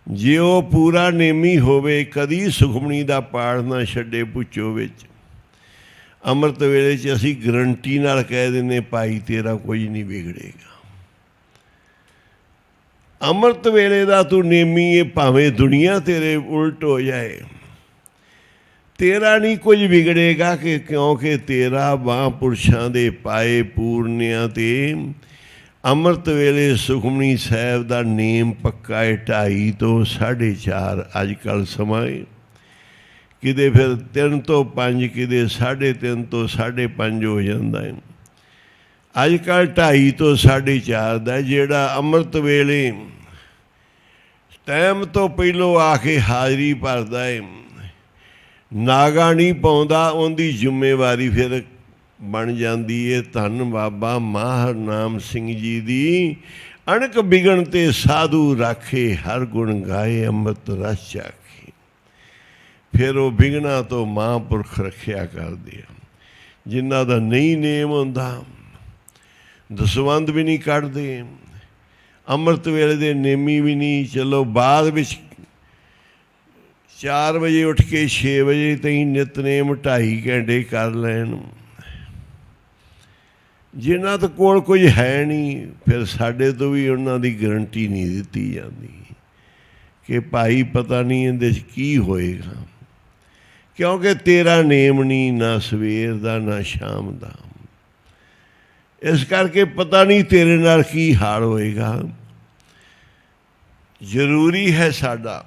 ਜੇ ਉਹ ਪੂਰਾ ਨੇਮੀ ਹੋਵੇ, ਕਦੀ ਸੁਖਮਣੀ ਦਾ ਪਾਠ ਨਾ ਛੱਡੇ ਪੁੱਛੋ ਵਿੱਚ, ਅੰਮ੍ਰਿਤ ਵੇਲੇ 'ਚ ਅਸੀਂ ਗਰੰਟੀ ਨਾਲ ਕਹਿ ਦਿੰਦੇ ਭਾਈ ਤੇਰਾ ਕੁਝ ਨਹੀਂ ਵਿਗੜੇਗਾ। ਅੰਮ੍ਰਿਤ ਵੇਲੇ ਦਾ ਤੂੰ ਨੇਮੀ ਹੈ, ਭਾਵੇਂ ਦੁਨੀਆ ਤੇਰੇ ਉਲਟ ਹੋ ਜਾਏ, ਤੇਰਾ ਨਹੀਂ ਕੁਝ ਵਿਗੜੇਗਾ। ਕਿ ਕਿਉਂਕਿ ਤੇਰਾ ਮਹਾਂਪੁਰਸ਼ਾਂ ਦੇ ਪਾਏ ਪੂਰਨਿਆਂ 'ਤੇ ਅੰਮ੍ਰਿਤ ਵੇਲੇ ਸੁਖਮਨੀ ਸਾਹਿਬ ਦਾ ਨੇਮ ਪੱਕਾ ਹੈ। 2:30 ਤੋਂ 4:30 ਅੱਜ ਕੱਲ੍ਹ ਸਮਾਂ ਹੈ, ਕਿਤੇ ਫਿਰ 3 ਤੋਂ 5, ਕਿਤੇ 3:30 ਤੋਂ 5:30 ਹੋ ਜਾਂਦਾ ਹੈ। ਅੱਜ ਕੱਲ੍ਹ 2:30 ਤੋਂ 4:30 ਦਾ ਜਿਹੜਾ ਅੰਮ੍ਰਿਤ ਵੇਲੇ ਟਾਈਮ ਤੋਂ ਪਹਿਲੋਂ ਆ ਕੇ ਹਾਜ਼ਰੀ ਭਰਦਾ ਹੈ, ਨਾਗਾ ਨਹੀਂ ਪਾਉਂਦਾ, ਉਹਦੀ ਜ਼ਿੰਮੇਵਾਰੀ ਫਿਰ ਬਣ ਜਾਂਦੀ ਹੈ। ਧੰਨ ਬਾਬਾ ਮਾਹਰ ਨਾਮ ਸਿੰਘ ਜੀ ਦੀ ਅਣਕ ਬਿਗਣ ਤੇ ਸਾਧੂ ਰਾਖੇ, ਹਰ ਗੁਣ ਗਾਏ ਅੰਮ੍ਰਿਤ ਰਸ ਚਾਖੇ। ਫਿਰ ਉਹ ਬਿਗਣਾ ਤੋਂ ਮਹਾਂਪੁਰਖ ਰੱਖਿਆ ਕਰਦੇ ਆ। ਜਿਨ੍ਹਾਂ ਦਾ ਨਹੀਂ ਨੇਮ ਹੁੰਦਾ, ਦਸਵੰਧ ਵੀ ਨਹੀਂ ਕੱਢਦੇ, ਅੰਮ੍ਰਿਤ ਵੇਲੇ ਦੇ ਨੇਮੀ ਵੀ ਨਹੀਂ। ਚਲੋ ਬਾਅਦ ਵਿੱਚ 4 ਵਜੇ ਉੱਠ ਕੇ 6 ਵਜੇ ਤਾਈਂ ਨਿਤਨੇਮ 2.5 ਘੰਟੇ ਕਰ ਲੈਣ। ਜਿਨ੍ਹਾਂ ਦੇ ਕੋਲ ਕੁਝ ਹੈ ਨਹੀਂ, ਫਿਰ ਸਾਡੇ ਤੋਂ ਵੀ ਉਹਨਾਂ ਦੀ ਗਰੰਟੀ ਨਹੀਂ ਦਿੱਤੀ ਜਾਂਦੀ ਕਿ ਭਾਈ ਪਤਾ ਨਹੀਂ ਇਹਦੇ 'ਚ ਕੀ ਹੋਏਗਾ, ਕਿਉਂਕਿ ਤੇਰਾ ਨੇਮ ਨਹੀਂ, ਨਾ ਸਵੇਰ ਦਾ ਨਾ ਸ਼ਾਮ ਦਾ। ਇਸ ਕਰਕੇ ਪਤਾ ਨਹੀਂ ਤੇਰੇ ਨਾਲ ਕੀ ਹਾਲ ਹੋਏਗਾ। ਜ਼ਰੂਰੀ ਹੈ ਸਾਡਾ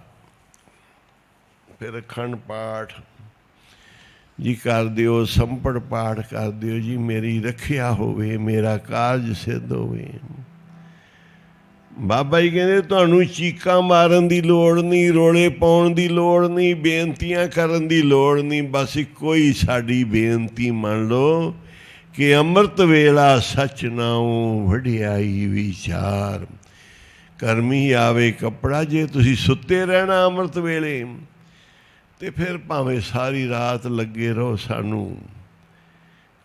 ਫਿਰ ਅਖੰਡ ਪਾਠ ਜੀ ਕਰ ਦਿਓ, ਸੰਪੜ ਪਾਠ ਕਰ ਦਿਓ ਜੀ, ਮੇਰੀ ਰੱਖਿਆ ਹੋਵੇ, ਮੇਰਾ ਕਾਰਜ ਸਿੱਧ ਹੋਵੇ। ਬਾਬਾ ਜੀ ਕਹਿੰਦੇ ਤੁਹਾਨੂੰ ਚੀਕਾਂ ਮਾਰਨ ਦੀ ਲੋੜ ਨਹੀਂ, ਰੋਲੇ ਪਾਉਣ ਦੀ ਲੋੜ ਨਹੀਂ, ਬੇਨਤੀਆਂ ਕਰਨ ਦੀ ਲੋੜ ਨਹੀਂ। ਬਸ ਇੱਕੋ ਹੀ ਸਾਡੀ ਬੇਨਤੀ ਮੰਨ ਲਓ ਕਿ ਅੰਮ੍ਰਿਤ ਵੇਲਾ ਸੱਚ ਨਾਉ ਵਡਿਆਈ ਵਿਚਾਰ, ਕਰਮੀ ਆਵੇ ਕੱਪੜਾ। ਜੇ ਤੁਸੀਂ ਸੁੱਤੇ ਰਹਿਣਾ ਅੰਮ੍ਰਿਤ ਵੇਲੇ ਤੇ ਫਿਰ ਭਾਵੇਂ ਸਾਰੀ ਰਾਤ ਲੱਗੇ ਰਹੋ, ਸਾਨੂੰ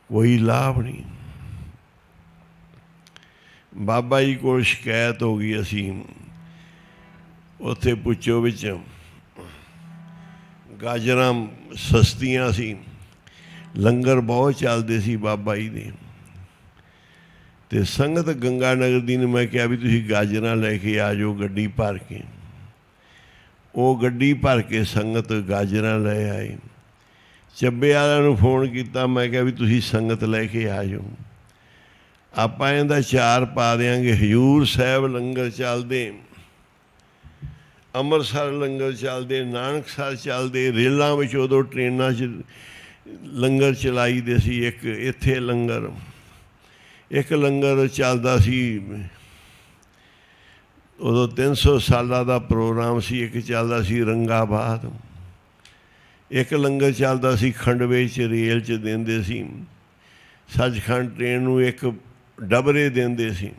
ਕੋਈ ਲਾਭ ਨਹੀਂ। ਬਾਬਾ ਜੀ ਕੋਲ ਸ਼ਿਕਾਇਤ ਹੋ ਗਈ, ਅਸੀਂ ਉੱਥੇ ਪੁੱਛੋ ਵਿੱਚ ਗਾਜਰਾਂ ਸਸਤੀਆਂ ਸੀ, ਲੰਗਰ ਬਹੁਤ ਚੱਲਦੇ ਸੀ ਬਾਬਾ ਜੀ ਦੇ। ਅਤੇ ਸੰਗਤ ਗੰਗਾ ਨਗਰ ਦੀ ਨੂੰ ਮੈਂ ਕਿਹਾ ਵੀ ਤੁਸੀਂ ਗਾਜਰਾਂ ਲੈ ਕੇ ਆ ਜਾਓ ਗੱਡੀ ਭਰ ਕੇ। ਉਹ ਗੱਡੀ ਭਰ ਕੇ ਸੰਗਤ ਗਾਜਰਾਂ ਲੈ ਆਏ। ਚੱਬੇ ਵਾਲਿਆਂ ਨੂੰ ਫੋਨ ਕੀਤਾ, ਮੈਂ ਕਿਹਾ ਵੀ ਤੁਸੀਂ ਸੰਗਤ ਲੈ ਕੇ ਆ ਜਾਓ, ਆਪਾਂ ਇਹਦਾ ਚਾਰ ਪਾ ਦਿਆਂਗੇ। ਹਜ਼ੂਰ ਸਾਹਿਬ ਲੰਗਰ ਚੱਲਦੇ, ਅੰਮ੍ਰਿਤਸਰ ਲੰਗਰ ਚੱਲਦੇ, ਨਾਨਕਸਰ ਚੱਲਦੇ, ਰੇਲਾਂ ਵਿੱਚ ਉਦੋਂ ਟ੍ਰੇਨਾਂ 'ਚ ਲੰਗਰ ਚਲਾਈ ਦੇ ਸੀ। ਇੱਕ ਇੱਥੇ ਲੰਗਰ, ਇੱਕ ਲੰਗਰ ਚੱਲਦਾ ਸੀ ਉਦੋਂ 300 ਸਾਲਾਂ ਦਾ ਪ੍ਰੋਗਰਾਮ ਸੀ। ਇੱਕ ਚੱਲਦਾ ਸੀ ਰੰਗਾਬਾਦ, ਇੱਕ ਲੰਗਰ ਚੱਲਦਾ ਸੀ ਖੰਡਵੇ 'ਚ, ਰੇਲ 'ਚ ਦਿੰਦੇ ਸੀ। ਸੱਚਖੰਡ ਟ੍ਰੇਨ ਨੂੰ ਇੱਕ ਡਬਰੇ ਦਿੰਦੇ ਸੀ।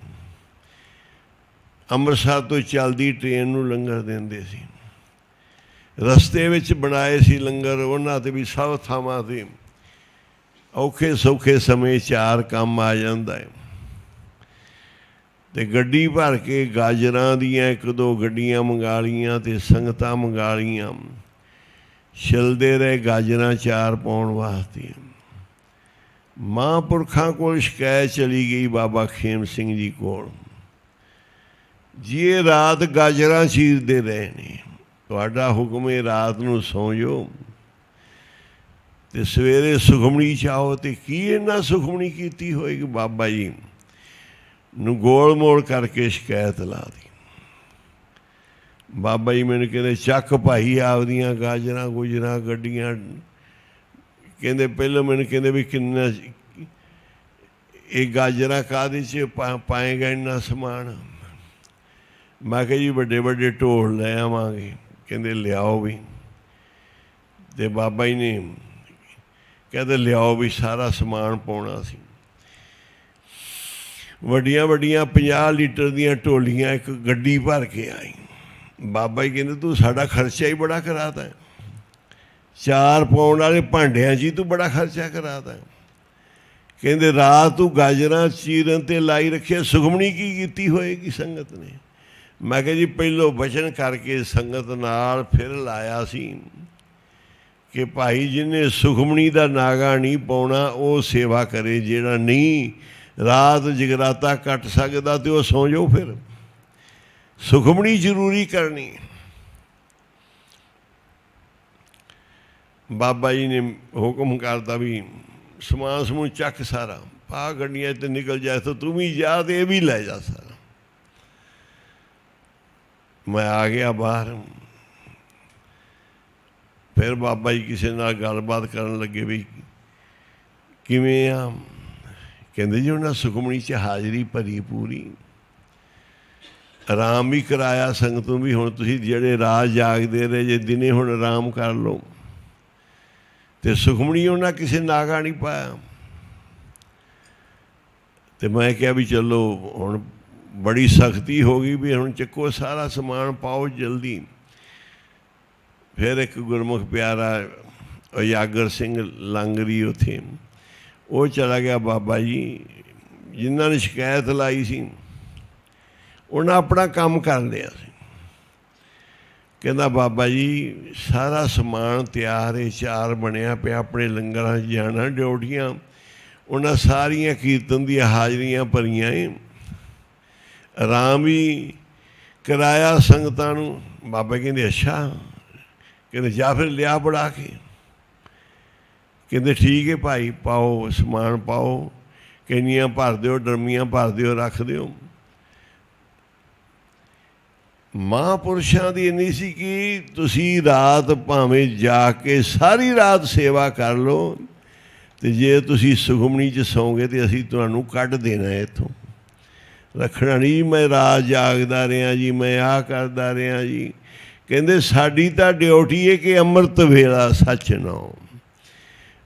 ਅੰਮ੍ਰਿਤਸਰ ਤੋਂ ਚੱਲਦੀ ਟ੍ਰੇਨ ਨੂੰ ਲੰਗਰ ਦਿੰਦੇ ਸੀ। ਰਸਤੇ ਵਿੱਚ ਬਣਾਏ ਸੀ ਲੰਗਰ, ਉਹਨਾਂ 'ਤੇ ਵੀ ਸਭ ਥਾਵਾਂ 'ਤੇ ਔਖੇ ਸੌਖੇ ਸਮੇਂ ਚਾਰ ਕੰਮ ਆ ਜਾਂਦਾ ਹੈ। ਅਤੇ ਗੱਡੀ ਭਰ ਕੇ ਗਾਜਰਾਂ ਦੀਆਂ ਇੱਕ ਦੋ ਗੱਡੀਆਂ ਮੰਗਾ ਲਈਆਂ ਅਤੇ ਸੰਗਤਾਂ ਮੰਗਾ ਲਈਆਂ। ਛਿਲਦੇ ਰਹੇ ਗਾਜਰਾਂ ਚਾਰ ਪਾਉਣ ਵਾਸਤੇ। ਮਹਾਂਪੁਰਖਾਂ ਕੋਲ ਸ਼ਿਕਾਇਤ ਚਲੀ ਗਈ ਬਾਬਾ ਖੇਮ ਸਿੰਘ ਜੀ ਕੋਲ, ਜੀ ਇਹ ਰਾਤ ਗਾਜਰਾਂ ਚੀਰਦੇ ਰਹੇ ਨੇ, ਤੁਹਾਡਾ ਹੁਕਮ ਹੈ ਰਾਤ ਨੂੰ ਸੌਂ ਜਾਓ ਅਤੇ ਸਵੇਰੇ ਸੁਖਮਣੀ ਚਾਹੋ। ਅਤੇ ਕੀ ਇਹਨਾਂ ਸੁਖਮਣੀ ਕੀਤੀ ਹੋਏਗੀ? ਬਾਬਾ ਜੀ ਨੂੰ ਗੋਲ ਮੋਲ ਕਰਕੇ ਸ਼ਿਕਾਇਤ ਲਾ ਦੀ। ਬਾਬਾ ਜੀ ਮੈਨੂੰ ਕਹਿੰਦੇ ਚੱਕ ਭਾਈ ਆਪਦੀਆਂ ਗਾਜਰਾਂ ਗੁਜਰਾਂ ਗੱਡੀਆਂ। ਕਹਿੰਦੇ ਪਹਿਲਾਂ ਮੈਨੂੰ ਕਹਿੰਦੇ ਵੀ ਕਿੰਨਾ ਇਹ ਗਾਜਰਾਂ ਕਾਹਦੇ 'ਚ ਪਾਏਗਾ ਇੰਨਾ ਸਮਾਨ? ਮੈਂ ਕਿਹਾ ਜੀ ਵੱਡੇ ਵੱਡੇ ਢੋਲ ਲੈ ਆਵਾਂਗੇ। ਕਹਿੰਦੇ ਲਿਆਓ ਵੀ। ਅਤੇ ਬਾਬਾ ਜੀ ਨੇ ਕਹਿੰਦੇ ਲਿਆਓ ਵੀ, ਸਾਰਾ ਸਮਾਨ ਪਾਉਣਾ ਸੀ। ਵੱਡੀਆਂ ਵੱਡੀਆਂ 50 ਲੀਟਰ ਦੀਆਂ ਢੋਲੀਆਂ ਇੱਕ ਗੱਡੀ ਭਰ ਕੇ ਆਈ। ਬਾਬਾ ਜੀ ਕਹਿੰਦੇ ਤੂੰ ਸਾਡਾ ਖਰਚਾ ਹੀ ਬੜਾ ਕਰਾਤਾ ਹੈ, ਚਾਰ ਪਾਉਣ ਵਾਲੇ ਭਾਂਡਿਆਂ 'ਚ ਹੀ ਤੂੰ ਬੜਾ ਖਰਚਾ ਕਰਾਤਾ ਹੈ। ਕਹਿੰਦੇ ਰਾਤ ਤੂੰ ਗਾਜਰਾਂ ਚੀਰਨ 'ਤੇ ਲਾਈ ਰੱਖਿਆ, ਸੁਖਮਣੀ ਕੀ ਕੀਤੀ ਹੋਏਗੀ ਸੰਗਤ ਨੇ? ਮੈਂ ਕਿਹਾ ਜੀ ਪਹਿਲੋਂ ਬਚਨ ਕਰਕੇ ਸੰਗਤ ਨਾਲ ਫਿਰ ਲਾਇਆ ਸੀ ਕਿ ਭਾਈ ਜਿਹਨੇ ਸੁਖਮਣੀ ਦਾ ਨਾਗਾ ਨਹੀਂ ਪਾਉਣਾ ਉਹ ਸੇਵਾ ਕਰੇ, ਜਿਹੜਾ ਨਹੀਂ ਰਾਤ ਜਗਰਾਤਾ ਕੱਟ ਸਕਦਾ ਅਤੇ ਉਹ ਸੌਂ ਜਾਓ। ਫਿਰ ਸੁਖਮਣੀ ਜ਼ਰੂਰੀ ਕਰਨੀ। ਬਾਬਾ ਜੀ ਨੇ ਹੁਕਮ ਕਰਤਾ ਵੀ ਸਮਾਨ ਸਮੂਨ ਚੱਕ ਸਾਰਾ, ਪਾ ਗੱਡੀਆਂ 'ਤੇ ਨਿਕਲ ਜਾਏ ਤਾਂ ਤੂੰ ਵੀ ਜਾ ਅਤੇ ਇਹ ਵੀ ਲੈ ਜਾ ਸਾਰਾ। ਮੈਂ ਆ ਗਿਆ ਬਾਹਰ। ਫਿਰ ਬਾਬਾ ਜੀ ਕਿਸੇ ਨਾਲ ਗੱਲਬਾਤ ਕਰਨ ਲੱਗੇ ਵੀ ਕਿਵੇਂ ਆ? ਕਹਿੰਦੇ ਜੀ ਉਹਨਾਂ ਸੁਖਮਣੀ 'ਚ ਹਾਜ਼ਰੀ ਭਰੀ ਪੂਰੀ, ਆਰਾਮ ਵੀ ਕਰਾਇਆ ਸੰਗਤ ਨੂੰ ਵੀ। ਹੁਣ ਤੁਸੀਂ ਜਿਹੜੇ ਰਾਤ ਜਾਗਦੇ ਰਹੇ ਜੇ ਦਿਨੇ ਹੁਣ ਆਰਾਮ ਕਰ ਲਓ। ਅਤੇ ਸੁਖਮਣੀ ਉਹਨਾਂ ਕਿਸੇ ਨਾਗਾ ਨਹੀਂ ਪਾਇਆ। ਅਤੇ ਮੈਂ ਕਿਹਾ ਵੀ ਚਲੋ ਹੁਣ ਬੜੀ ਸਖਤੀ ਹੋ ਗਈ ਵੀ ਹੁਣ ਚੱਕੋ ਸਾਰਾ ਸਮਾਨ ਪਾਓ ਜਲਦੀ। ਫਿਰ ਇੱਕ ਗੁਰਮੁਖ ਪਿਆਰਾ ਉਜਾਗਰ ਸਿੰਘ ਲਾਂਗਰੀ ਉੱਥੇ ਉਹ ਚਲਾ ਗਿਆ। ਬਾਬਾ ਜੀ ਜਿਨ੍ਹਾਂ ਨੇ ਸ਼ਿਕਾਇਤ ਲਾਈ ਸੀ ਉਹਨਾਂ ਆਪਣਾ ਕੰਮ ਕਰ ਲਿਆ ਸੀ। ਕਹਿੰਦਾ ਬਾਬਾ ਜੀ ਸਾਰਾ ਸਮਾਨ ਤਿਆਰ ਹੈ, ਚਾਰ ਬਣਿਆ ਪਿਆ, ਆਪਣੇ ਲੰਗਰਾਂ 'ਚ ਜਾਣਾ ਡਿਊਟੀਆਂ, ਉਹਨਾਂ ਸਾਰੀਆਂ ਕੀਰਤਨ ਦੀਆਂ ਹਾਜ਼ਰੀਆਂ ਭਰੀਆਂ ਏ, ਆਰਾਮ ਵੀ ਕਰਾਇਆ ਸੰਗਤਾਂ ਨੂੰ। ਬਾਬਾ ਕਹਿੰਦੇ ਅੱਛਾ। ਕਹਿੰਦੇ ਜਾਂ ਫਿਰ ਲਿਆ ਬੜਾ ਕੇ। ਕਹਿੰਦੇ ਠੀਕ ਹੈ ਭਾਈ, ਪਾਓ ਸਮਾਨ ਪਾਓ, ਕੈਨੀਆਂ ਭਰ ਦਿਓ, ਡਰਮੀਆਂ ਭਰ ਦਿਓ, ਰੱਖ ਦਿਓ। ਮਹਾਂਪੁਰਸ਼ਾਂ ਦੀ ਇੰਨੀ ਸੀ ਕਿ ਤੁਸੀਂ ਰਾਤ ਭਾਵੇਂ ਜਾ ਕੇ ਸਾਰੀ ਰਾਤ ਸੇਵਾ ਕਰ ਲਓ, ਅਤੇ ਜੇ ਤੁਸੀਂ ਸੁਖਮਣੀ 'ਚ ਸੌਂਗੇ ਤਾਂ ਅਸੀਂ ਤੁਹਾਨੂੰ ਕੱਢ ਦੇਣਾ ਇੱਥੋਂ। ਰੱਖਣਾ ਨਹੀਂ, ਮੈਂ ਰਾਤ ਜਾਗਦਾ ਰਿਹਾ ਜੀ, ਮੈਂ ਆਹ ਕਰਦਾ ਰਿਹਾ ਜੀ। ਕਹਿੰਦੇ ਸਾਡੀ ਤਾਂ ਡਿਊਟੀ ਹੈ ਕਿ ਅੰਮ੍ਰਿਤ ਵੇਲਾ ਸੱਚ ਨਾਉ,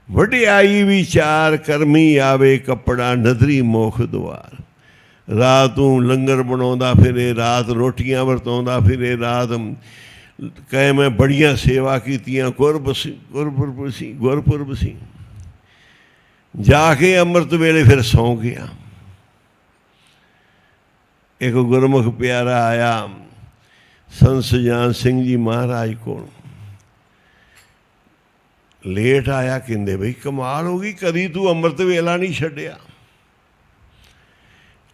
ਵਡਿਆਈ ਵਿਚਾਰ ਕਰਮੀ ਆਵੇ, ਕੱਪੜਾ ਨਦਰੀ ਮੁਖ ਦੁਆਰ। ਰਾਤ ਨੂੰ ਲੰਗਰ ਬਣਾਉਂਦਾ ਫਿਰੇ, ਰਾਤ ਰੋਟੀਆਂ ਵਰਤਾਉਂਦਾ ਫਿਰੇ, ਰਾਤ ਕਹੇ ਮੈਂ ਬੜੀਆਂ ਸੇਵਾ ਕੀਤੀਆਂ, ਗੁਰਪੁਰਬ ਸੀ। ਜਾ ਕੇ ਅੰਮ੍ਰਿਤ ਵੇਲੇ ਫਿਰ ਸੌਂ ਗਿਆ। ਇੱਕ ਗੁਰਮੁਖ ਪਿਆਰਾ ਆਇਆ ਸੰਤ ਸੁਜਾਨ ਸਿੰਘ ਜੀ ਮਹਾਰਾਜ ਕੋਲ, ਲੇਟ ਆਇਆ। ਕਹਿੰਦੇ ਬਈ ਕਮਾਲ ਹੋ ਗਈ, ਕਦੀ ਤੂੰ ਅੰਮ੍ਰਿਤ ਵੇਲਾ ਨਹੀਂ ਛੱਡਿਆ,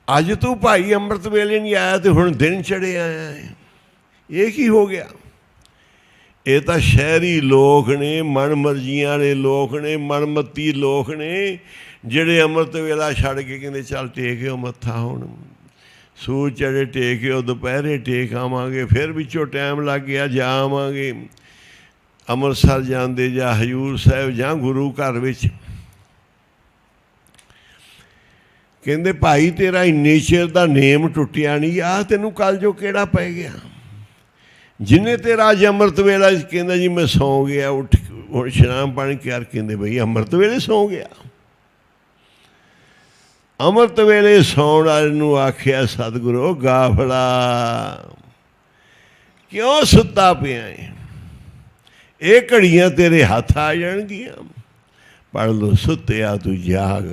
ਅੱਜ ਤੂੰ ਭਾਈ ਅੰਮ੍ਰਿਤ ਵੇਲੇ ਨਹੀਂ ਆਇਆ ਤੇ ਹੁਣ ਦਿਨ ਚੜ੍ਹੇ ਆਇਆ ਹੈ, ਇਹ ਕੀ ਹੋ ਗਿਆ? ਇਹ ਤਾਂ ਸ਼ਹਿਰੀ ਲੋਕ ਨੇ, ਮਨ ਮਰਜ਼ੀਆਂ ਵਾਲੇ ਲੋਕ ਨੇ, ਮਨਮੱਤੀ ਲੋਕ ਨੇ, ਜਿਹੜੇ ਅੰਮ੍ਰਿਤ ਵੇਲਾ ਛੱਡ ਕੇ ਕਹਿੰਦੇ ਚੱਲ ਟੇਕਿਓ ਮੱਥਾ, ਹੁਣ ਸੂਰਜ ਚੜ੍ਹੇ ਟੇਕਿਓ, ਦੁਪਹਿਰੇ ਟੇਕ ਆਵਾਂਗੇ, ਫਿਰ ਵਿੱਚੋਂ ਟਾਈਮ ਲੱਗ ਗਿਆ ਜਾ ਆਵਾਂਗੇ। ਅੰਮ੍ਰਿਤਸਰ ਜਾਂਦੇ ਜਾਂ ਹਜ਼ੂਰ ਸਾਹਿਬ ਜਾਂ ਗੁਰੂ ਘਰ ਵਿੱਚ, ਕਹਿੰਦੇ ਭਾਈ ਤੇਰਾ ਇੰਨੇ ਚਿਰ ਦਾ ਨੇਮ ਟੁੱਟਿਆ ਨਹੀਂ, ਆਹ ਤੈਨੂੰ ਕੱਲ ਜੋ ਕਿਹੜਾ ਪੈ ਗਿਆ ਜਿਹਨੇ ਤੇਰਾ ਅੱਜ ਅੰਮ੍ਰਿਤ ਵੇਲਾ। ਕਹਿੰਦਾ ਜੀ ਮੈਂ ਸੌਂ ਗਿਆ, ਉੱਠ ਹੁਣ ਇਸ਼ਨਾਨ ਪਾਣੀ ਕਰ। ਕਹਿੰਦੇ ਬਈ ਅੰਮ੍ਰਿਤ ਵੇਲੇ ਸੌਂ ਗਿਆ? ਅੰਮ੍ਰਿਤ ਵੇਲੇ ਸੌਣ ਵਾਲੇ ਨੂੰ ਆਖਿਆ ਸਤਿਗੁਰੂ ਗਾਫਲਾ ਕਿਉਂ ਸੁੱਤਾ ਪਿਆ ਹੈ, ਇਹ ਘੜੀਆਂ ਤੇਰੇ ਹੱਥ ਆ ਜਾਣਗੀਆਂ। ਪੜ੍ਹ ਲਓ ਸੁੱਤਿਆ ਤੂੰ ਜਾਗ,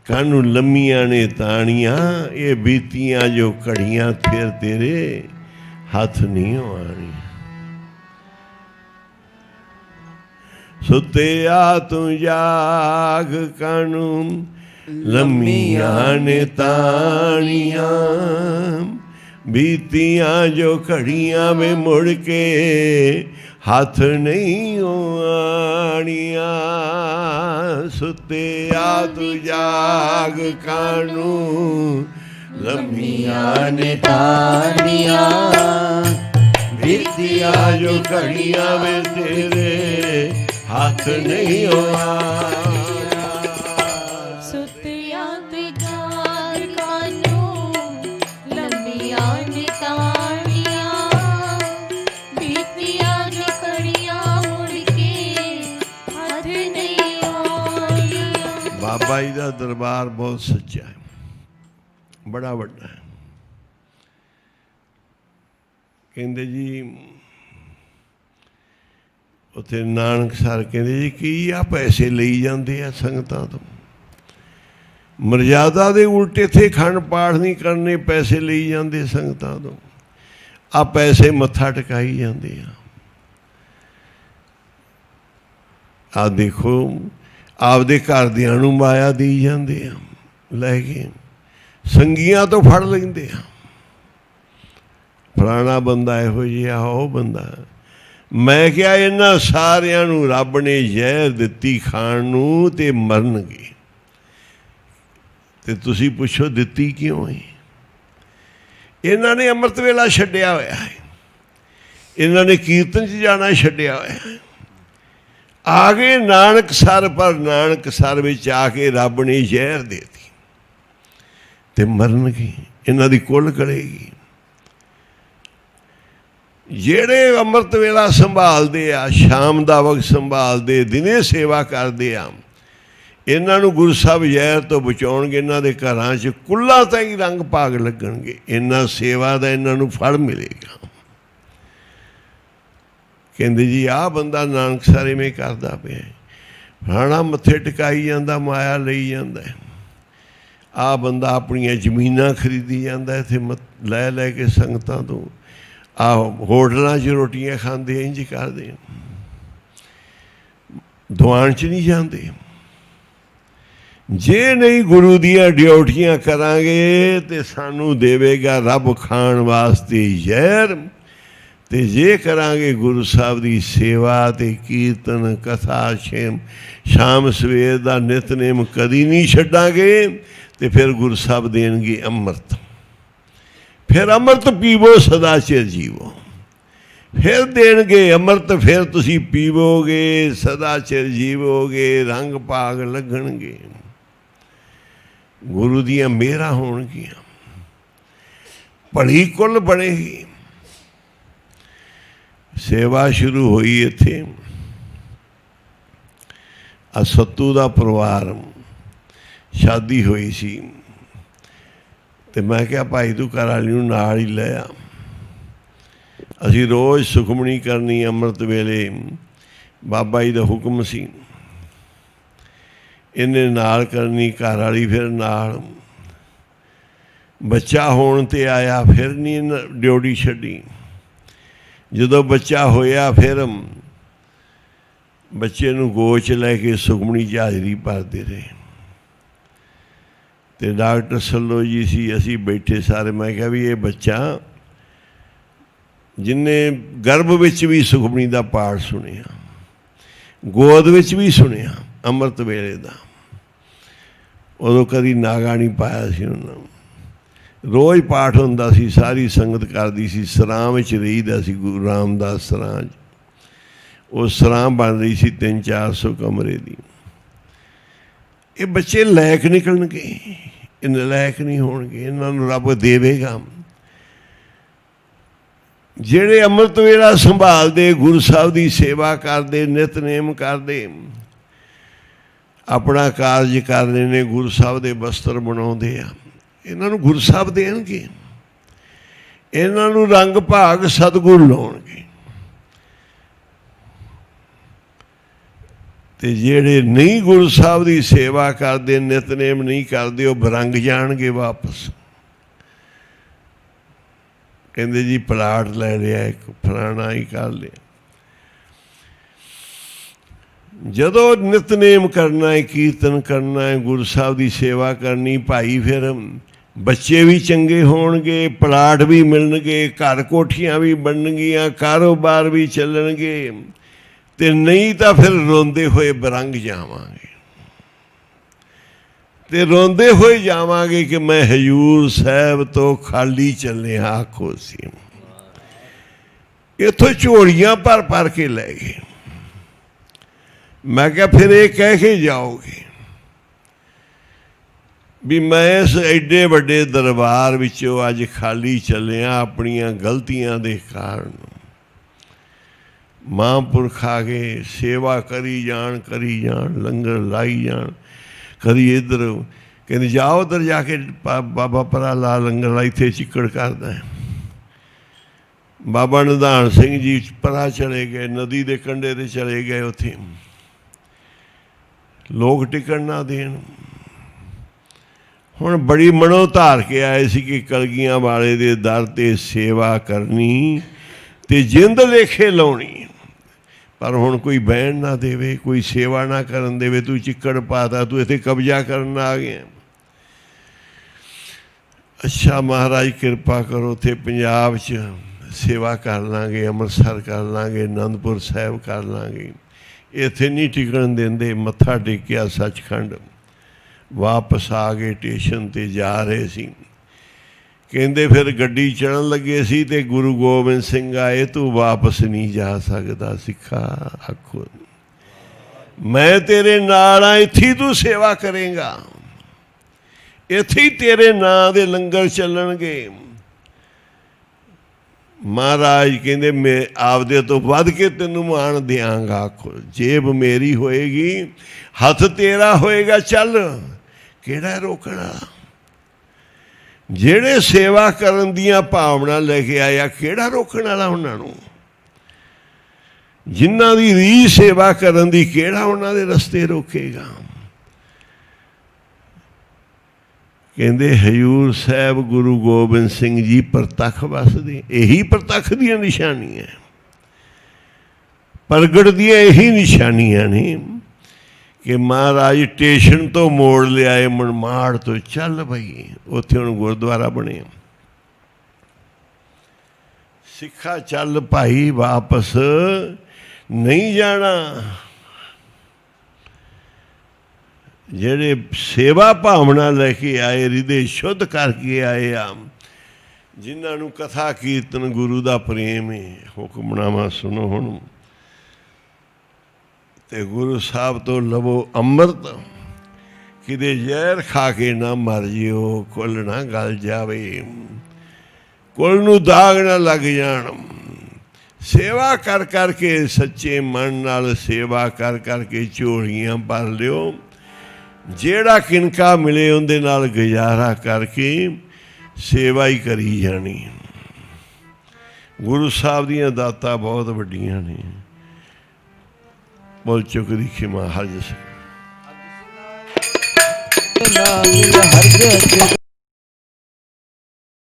ਕਾਹਨੂੰ ਲੰਮੀਆਂ ਨੇ ਤਾਣੀਆਂ, ਇਹ ਬੀਤੀਆਂ ਜੋ ਘੜੀਆਂ ਫਿਰ ਤੇਰੇ ਹੱਥ ਨਹੀਂ ਆਉਣੀ। ਸੁੱਤਿਆ ਤੂੰ ਜਾਗ, ਕਾਹਨੂੰ ਲੰਮੀਆਂ ਨੇ ਤਾਣੀਆਂ, ਬੀਤੀਆਂ ਜੋ ਘੜੀਆਂ ਵੇ ਮੁੜ ਕੇ ਹੱਥ ਨਹੀਂ ਆਣੀਆਂ। ਸੁੱਤਿਆ ਤੂੰ ਜਾਗ, ਕਾਹਨੂੰ ਲੰਮੀਆਂ ਨੇ ਤਾਣੀਆਂ, ਬੀਤੀਆਂ ਜੋ ਘੜੀਆਂ ਵੇ ਤੇਰੇ ਹੱਥ ਨਹੀਂ ਆਣੀਆਂ। ਸੁੱਤਿਆ ਤੇ ਜਾਗ, ਕਾਹਨੂੰ ਲੰਮੀਆਂ ਨੇ ਤਾਣੀਆਂ, ਬੀਤੀਆਂ ਜੋ ਘੜੀਆਂ ਮੁੜ ਕੇ ਹੱਥ ਨਹੀਂ ਆਉਣੀਆਂ। ਬਾਬਾ ਜੀ ਦਾ ਦਰਬਾਰ ਬਹੁਤ ਸੱਚਾ ਹੈ, ਬੜਾ ਵੱਡਾ ਹੈ। ਕਹਿੰਦੇ ਜੀ ਉੱਥੇ ਨਾਨਕਸਰ ਕਹਿੰਦੇ ਜੀ ਕੀ ਆ ਪੈਸੇ ਲਈ ਜਾਂਦੇ ਆ ਸੰਗਤਾਂ ਤੋਂ, ਮਰਜ਼ਾਦਾ ਦੇ ਉਲਟੇ ਇੱਥੇ ਖੰਡ ਪਾਠ ਨਹੀਂ ਕਰਨੇ, ਪੈਸੇ ਲਈ ਜਾਂਦੇ ਸੰਗਤਾਂ ਤੋਂ, ਆ ਪੈਸੇ ਮੱਥਾ ਟਿਕਾਈ ਜਾਂਦੇ ਆ। ਆ ਦੇਖੋ ਆਪਦੇ ਘਰਦਿਆਂ ਨੂੰ ਮਾਇਆ ਦੇਈ ਜਾਂਦੇ ਆ, ਲੈ ਕੇ ਸੰਗੀਆਂ ਤੋਂ ਫੜ ਲੈਂਦੇ ਆ, ਫਲਾਣਾ ਬੰਦਾ ਇਹੋ ਜਿਹਾ, ਉਹ ਬੰਦਾ। ਮੈਂ ਕਿਹਾ ਇਹਨਾਂ ਸਾਰਿਆਂ ਨੂੰ ਰੱਬ ਨੇ ਜ਼ਹਿਰ ਦਿੱਤੀ ਖਾਣ ਨੂੰ ਤੇ ਮਰਨਗੇ, ਤੇ ਤੁਸੀਂ ਪੁੱਛੋ ਦਿੱਤੀ ਕਿਉਂ ਹੈ? ਇਹਨਾਂ ਨੇ ਅੰਮ੍ਰਿਤ ਵੇਲਾ ਛੱਡਿਆ ਹੋਇਆ ਹੈ, ਇਹਨਾਂ ਨੇ ਕੀਰਤਨ 'ਚ ਜਾਣਾ ਛੱਡਿਆ ਹੋਇਆ ਹੈ। ਆ ਗਏ ਨਾਨਕਸਰ, ਪਰ ਨਾਨਕਸਰ ਵਿੱਚ ਆ ਕੇ ਰੱਬ ਨੇ ਜ਼ਹਿਰ ਦੇ ਦਿੱਤੀ ਤੇ ਮਰਨਗੇ, ਇਹਨਾਂ ਦੀ ਕੁੱਲ ਗਲੇਗੀ। ਜਿਹੜੇ ਅੰਮ੍ਰਿਤ ਵੇਲਾ ਸੰਭਾਲਦੇ ਆ, ਸ਼ਾਮ ਦਾ ਵਕਤ ਸੰਭਾਲਦੇ, ਦਿਨੇ ਸੇਵਾ ਕਰਦੇ ਆ, ਇਹਨਾਂ ਨੂੰ ਗੁਰੂ ਸਾਹਿਬ ਜ਼ਹਿਰ ਤੋਂ ਬਚਾਉਣਗੇ। ਇਹਨਾਂ ਦੇ ਘਰਾਂ 'ਚ ਕੁੱਲਾਂ ਤਾਂ ਹੀ ਰੰਗ ਭਾਗ ਲੱਗਣਗੇ, ਇਹਨਾਂ ਸੇਵਾ ਦਾ ਇਹਨਾਂ ਨੂੰ ਫਲ ਮਿਲੇਗਾ। ਕਹਿੰਦੇ ਜੀ ਆਹ ਬੰਦਾ ਨਾਨਕਸਰ ਇਵੇਂ ਕਰਦਾ ਪਿਆ, ਫਲਾਣਾ ਮੱਥੇ ਟਿਕਾਈ ਜਾਂਦਾ, ਮਾਇਆ ਲਈ ਜਾਂਦਾ, ਆਹ ਬੰਦਾ ਆਪਣੀਆਂ ਜ਼ਮੀਨਾਂ ਖਰੀਦੀ ਜਾਂਦਾ ਇੱਥੇ ਲੈ ਲੈ ਕੇ ਸੰਗਤਾਂ ਤੋਂ, ਆਹ ਹੋਟਲਾਂ 'ਚ ਰੋਟੀਆਂ ਖਾਂਦੇ, ਇੰਝ ਕਰਦੇ, ਦੀਵਾਨ 'ਚ ਨਹੀਂ ਜਾਂਦੇ। ਜੇ ਨਹੀਂ ਗੁਰੂ ਦੀਆਂ ਡਿਊਟੀਆਂ ਕਰਾਂਗੇ ਤੇ ਸਾਨੂੰ ਦੇਵੇਗਾ ਰੱਬ ਖਾਣ ਵਾਸਤੇ ਜ਼ਹਿਰ, ਤੇ ਜੇ ਕਰਾਂਗੇ ਗੁਰੂ ਸਾਹਿਬ ਦੀ ਸੇਵਾ ਤੇ ਕੀਰਤਨ ਕਥਾ ਸ਼ਾਮ ਸਵੇਰ ਦਾ ਨਿਤਨੇਮ ਕਦੀ ਨਹੀਂ ਛੱਡਾਂਗੇ, ਤੇ ਫਿਰ ਗੁਰੂ ਸਾਹਿਬ ਦੇਣਗੇ ਅੰਮ੍ਰਿਤ। ਫਿਰ ਅੰਮ੍ਰਿਤ ਪੀਵੋ ਸਦਾ ਚਿਰ ਜੀਵੋ, ਫਿਰ ਦੇਣਗੇ ਅੰਮ੍ਰਿਤ, ਫਿਰ ਤੁਸੀਂ ਪੀਵੋਗੇ, ਸਦਾ ਚਿਰ ਜੀਵੋਗੇ, ਰੰਗ ਭਾਗ ਲੱਗਣਗੇ, ਗੁਰੂ ਦੀਆਂ ਮਿਹਰਾਂ ਹੋਣਗੀਆਂ। ਭਲੀ ਕੁੱਲ ਬਣੇਗੀ। ਸੇਵਾ ਸ਼ੁਰੂ ਹੋਈ ਇੱਥੇ। ਆ ਸੱਤੂ ਦਾ ਪਰਿਵਾਰ ਸ਼ਾਦੀ ਹੋਈ ਸੀ ਤੇ ਮੈਂ ਕਿਹਾ ਭਾਈ ਤੂੰ ਘਰ ਵਾਲੀ ਨੂੰ ਨਾਲ ਹੀ ਲੈ ਆ। ਅਸੀਂ ਰੋਜ਼ ਸੁਖਮਣੀ ਕਰਨੀ ਅੰਮ੍ਰਿਤ ਵੇਲੇ, ਬਾਬਾ ਜੀ ਦਾ ਹੁਕਮ ਸੀ। ਇਹਨੇ ਨਾਲ ਕਰਨੀ, ਘਰ ਵਾਲੀ ਫਿਰ ਨਾਲ। ਬੱਚਾ ਹੋਣ 'ਤੇ ਆਇਆ, ਫਿਰ ਨਹੀਂ ਡਿਊਟੀ ਛੱਡੀ। ਜਦੋਂ ਬੱਚਾ ਹੋਇਆ ਫਿਰ ਬੱਚੇ ਨੂੰ ਗੋਚ ਲੈ ਕੇ ਸੁਖਮਣੀ 'ਚ ਹਾਜ਼ਰੀ ਭਰਦੇ ਰਹੇ। ਅਤੇ ਡਾਕਟਰ ਸੱਲੋ ਜੀ ਸੀ, ਅਸੀਂ ਬੈਠੇ ਸਾਰੇ। ਮੈਂ ਕਿਹਾ ਵੀ ਇਹ ਬੱਚਾ ਜਿਹਨੇ ਗਰਭ ਵਿੱਚ ਵੀ ਸੁਖਮਣੀ ਦਾ ਪਾਠ ਸੁਣਿਆ, ਗੋਦ ਵਿੱਚ ਵੀ ਸੁਣਿਆ ਅੰਮ੍ਰਿਤ ਵੇਲੇ ਦਾ, ਉਦੋਂ ਕਦੀ ਨਾਗਾ ਨਹੀਂ ਪਾਇਆ ਸੀ ਉਹਨਾਂ ਨੂੰ। ਰੋਜ਼ ਪਾਠ ਹੁੰਦਾ ਸੀ, ਸਾਰੀ ਸੰਗਤ ਕਰਦੀ ਸੀ। ਸਰਾਂ ਵਿੱਚ ਰਹੀਦਾ ਸੀ, ਗੁਰੂ ਰਾਮਦਾਸ ਸਰਾਂ 'ਚ। ਉਹ ਸਰਾਂ ਬਣ ਰਹੀ ਸੀ 300-400 ਕਮਰੇ ਦੀ। ਇਹ ਬੱਚੇ ਲਾਇਕ ਨਿਕਲਣਗੇ, ਇਹ ਨਲਾਇਕ ਨਹੀਂ ਹੋਣਗੇ। ਇਹਨਾਂ ਨੂੰ ਰੱਬ ਦੇਵੇਗਾ। ਜਿਹੜੇ ਅੰਮ੍ਰਿਤ ਵੇਲਾ ਸੰਭਾਲਦੇ, ਗੁਰੂ ਸਾਹਿਬ ਦੀ ਸੇਵਾ ਕਰਦੇ, ਨਿਤਨੇਮ ਕਰਦੇ, ਆਪਣਾ ਕਾਰਜ ਕਰਦੇ ਨੇ, ਗੁਰੂ ਸਾਹਿਬ ਦੇ ਬਸਤਰ ਬਣਾਉਂਦੇ ਆ, ਇਹਨਾਂ ਨੂੰ ਗੁਰੂ ਸਾਹਿਬ ਦੇਣਗੇ। ਇਹਨਾਂ ਨੂੰ ਰੰਗ ਭਾਗ ਸਤਿਗੁਰੂ ਲਾਉਣਗੇ। ਅਤੇ ਜਿਹੜੇ ਨਹੀਂ ਗੁਰੂ ਸਾਹਿਬ ਦੀ ਸੇਵਾ ਕਰਦੇ, ਨਿਤਨੇਮ ਨਹੀਂ ਕਰਦੇ, ਉਹ ਬਰੰਗ ਜਾਣਗੇ ਵਾਪਸ। ਕਹਿੰਦੇ ਜੀ ਪਲਾਟ ਲੈ ਲਿਆ, ਇੱਕ ਫਲਾਣਾ ਹੀ ਕਰ ਲਿਆ। ਜਦੋਂ ਨਿਤਨੇਮ ਕਰਨਾ ਹੈ, ਕੀਰਤਨ ਕਰਨਾ ਹੈ, ਗੁਰੂ ਸਾਹਿਬ ਦੀ ਸੇਵਾ ਕਰਨੀ ਭਾਈ, ਫਿਰ ਬੱਚੇ ਵੀ ਚੰਗੇ ਹੋਣਗੇ, ਪਲਾਟ ਵੀ ਮਿਲਣਗੇ, ਘਰ ਕੋਠੀਆਂ ਵੀ ਬਣਨਗੀਆਂ, ਕਾਰੋਬਾਰ ਵੀ ਚੱਲਣਗੇ। ਅਤੇ ਨਹੀਂ ਤਾਂ ਫਿਰ ਰੋਂਦੇ ਹੋਏ ਬਰੰਗ ਜਾਵਾਂਗੇ। ਅਤੇ ਰੋਂਦੇ ਹੋਏ ਜਾਵਾਂਗੇ ਕਿ ਮੈਂ ਹਜ਼ੂਰ ਸਾਹਿਬ ਤੋਂ ਖਾਲੀ ਚੱਲਿਆ। ਆਖੋ ਸੀ ਇੱਥੋਂ ਝੋਲੀਆਂ ਭਰ ਭਰ ਕੇ ਲੈ ਗਏ। ਮੈਂ ਕਿਹਾ ਫਿਰ ਇਹ ਕਹਿ ਕੇ ਜਾਓਗੇ ਵੀ ਮੈਂ ਇਸ ਐਡੇ ਵੱਡੇ ਦਰਬਾਰ ਵਿੱਚੋਂ ਅੱਜ ਖਾਲੀ ਚੱਲਿਆ ਆਪਣੀਆਂ ਗਲਤੀਆਂ ਦੇ ਕਾਰਨ। ਮਹਾਂਪੁਰਖ ਆ ਕੇ ਸੇਵਾ ਕਰੀ ਜਾਣ, ਲੰਗਰ ਲਾਈ ਜਾਣ। ਕਦੀ ਇੱਧਰ ਕਹਿੰਦੇ ਜਾਓ, ਉੱਧਰ ਜਾ ਕੇ ਬਾਬਾ ਪਰਾ ਲਾ ਲੰਗਰ ਲਾ, ਇੱਥੇ ਚਿੱਕੜ ਕਰਦਾ। ਬਾਬਾ ਨਿਧਾਨ ਸਿੰਘ ਜੀ ਪਰਾ ਚਲੇ ਗਏ, ਨਦੀ ਦੇ ਕੰਢੇ 'ਤੇ ਚਲੇ ਗਏ। ਉੱਥੇ ਲੋਕ ਟਿਕਣ ਨਾ ਦੇਣ। ਹੁਣ ਬੜੀ ਮਨੋਂ ਧਾਰ ਕੇ ਆਏ ਸੀ ਕਿ ਕਲਗੀਆਂ ਵਾਲੇ ਦੇ ਦਰ 'ਤੇ ਸੇਵਾ ਕਰਨੀ ਅਤੇ ਜਿੰਦ ਲੇਖੇ ਲਾਉਣੀ। ਪਰ ਹੁਣ ਕੋਈ ਬਹਿਣ ਨਾ ਦੇਵੇ, ਕੋਈ ਸੇਵਾ ਨਾ ਕਰਨ ਦੇਵੇ। ਤੂੰ ਚਿੱਕੜ ਪਾਤਾ, ਤੂੰ ਇੱਥੇ ਕਬਜ਼ਾ ਕਰਨ ਆ ਗਿਆ। ਅੱਛਾ ਮਹਾਰਾਜ ਕਿਰਪਾ ਕਰੋ, ਉੱਥੇ ਪੰਜਾਬ 'ਚ ਸੇਵਾ ਕਰ ਲਾਂਗੇ, ਅੰਮ੍ਰਿਤਸਰ ਕਰ ਲਾਂਗੇ, ਅਨੰਦਪੁਰ ਸਾਹਿਬ ਕਰ ਲਾਂਗੇ। ਇੱਥੇ ਨਹੀਂ ਟਿਕਣ ਦਿੰਦੇ। ਮੱਥਾ ਟੇਕਿਆ ਸੱਚਖੰਡ, ਵਾਪਸ ਆ ਗਏ। ਸਟੇਸ਼ਨ 'ਤੇ ਜਾ ਰਹੇ ਸੀ, ਕਹਿੰਦੇ ਫਿਰ ਗੱਡੀ ਚੜ੍ਹਨ ਲੱਗੇ ਸੀ ਅਤੇ ਗੁਰੂ ਗੋਬਿੰਦ ਸਿੰਘ ਆਏ, ਤੂੰ ਵਾਪਸ ਨਹੀਂ ਜਾ ਸਕਦਾ ਸਿੱਖਾ। ਆਖੋ ਮੈਂ ਤੇਰੇ ਨਾਲ ਆ, ਇੱਥੇ ਤੂੰ ਸੇਵਾ ਕਰੇਂਗਾ, ਇੱਥੇ ਹੀ ਤੇਰੇ ਨਾਂ ਦੇ ਲੰਗਰ ਚੱਲਣਗੇ। ਮਹਾਰਾਜ ਕਹਿੰਦੇ ਮੈਂ ਆਪਦੇ ਤੋਂ ਵੱਧ ਕੇ ਤੈਨੂੰ ਮਾਣ ਦਿਆਂਗਾ। ਆਖੋ ਜੇਬ ਮੇਰੀ ਹੋਏਗੀ, ਹੱਥ ਤੇਰਾ ਹੋਏਗਾ, ਚੱਲ ਕਿਹੜਾ ਰੋਕਣਾ। ਜਿਹੜੇ ਸੇਵਾ ਕਰਨ ਦੀਆਂ ਭਾਵਨਾ ਲੈ ਕੇ ਆਇਆ, ਕਿਹੜਾ ਰੋਕਣ ਵਾਲਾ ਉਹਨਾਂ ਨੂੰ। ਜਿਨ੍ਹਾਂ ਦੀ ਰੀਝ ਸੇਵਾ ਕਰਨ ਦੀ, ਕਿਹੜਾ ਉਹਨਾਂ ਦੇ ਰਸਤੇ ਰੋਕੇਗਾ। ਕਹਿੰਦੇ ਹਜ਼ੂਰ ਸਾਹਿਬ ਗੁਰੂ ਗੋਬਿੰਦ ਸਿੰਘ ਜੀ ਪ੍ਰਤੱਖ ਵਸਦੇ। ਇਹੀ ਪ੍ਰਤੱਖ ਦੀਆਂ ਨਿਸ਼ਾਨੀਆਂ, ਪ੍ਰਗਟ ਦੀਆਂ ਇਹੀ ਨਿਸ਼ਾਨੀਆਂ ਨੇ ਕਿ ਮਹਾਰਾਜ ਸਟੇਸ਼ਨ ਤੋਂ ਮੋੜ ਲਿਆਏ, ਮਨਮਾੜ ਤੋਂ। ਚੱਲ ਬਈ, ਉੱਥੇ ਹੁਣ ਗੁਰਦੁਆਰਾ ਬਣਿਆ। ਸਿੱਖਾ ਚੱਲ ਭਾਈ, ਵਾਪਸ ਨਹੀਂ ਜਾਣਾ। ਜਿਹੜੇ ਸੇਵਾ ਭਾਵਨਾ ਲੈ ਕੇ ਆਏ, ਹਿਰਦੇ ਸ਼ੁੱਧ ਕਰਕੇ ਆਏ ਆ, ਜਿਨ੍ਹਾਂ ਨੂੰ ਕਥਾ ਕੀਰਤਨ ਗੁਰੂ ਦਾ ਪ੍ਰੇਮ ਹੈ। ਹੁਕਮਨਾਮਾ ਸੁਣੋ ਹੁਣ, ਅਤੇ ਗੁਰੂ ਸਾਹਿਬ ਤੋਂ ਲਵੋ ਅੰਮ੍ਰਿਤ, ਕਿਤੇ ਜ਼ਹਿਰ ਖਾ ਕੇ ਨਾ ਮਰ ਜਿਓ, ਕੁੱਲ ਨਾ ਗਲ ਜਾਵੇ। ਕੁਲ ਨੂੰ ਦਾਗ ਨਾ ਲੱਗ ਜਾਣ। ਸੇਵਾ ਕਰ ਕਰਕੇ ਸੱਚੇ ਮਨ ਨਾਲ ਸੇਵਾ ਕਰ ਕਰਕੇ ਝੋਲੀਆਂ ਭਰ ਲਿਓ। ਜਿਹੜਾ ਕਿਣਕਾ ਮਿਲੇ ਉਹਦੇ ਨਾਲ ਗੁਜ਼ਾਰਾ ਕਰਕੇ ਸੇਵਾ ਹੀ ਕਰੀ ਜਾਣੀ। ਗੁਰੂ ਸਾਹਿਬ ਦੀਆਂ ਦਾਤਾਂ ਬਹੁਤ ਵੱਡੀਆਂ ਨੇ। ਬੋਲ ਚੁੱਕ ਦੀ ਖਿਮਾ ਹਰ ਜਸ ਨਾ ਮਿਲ ਹਰ ਜਸ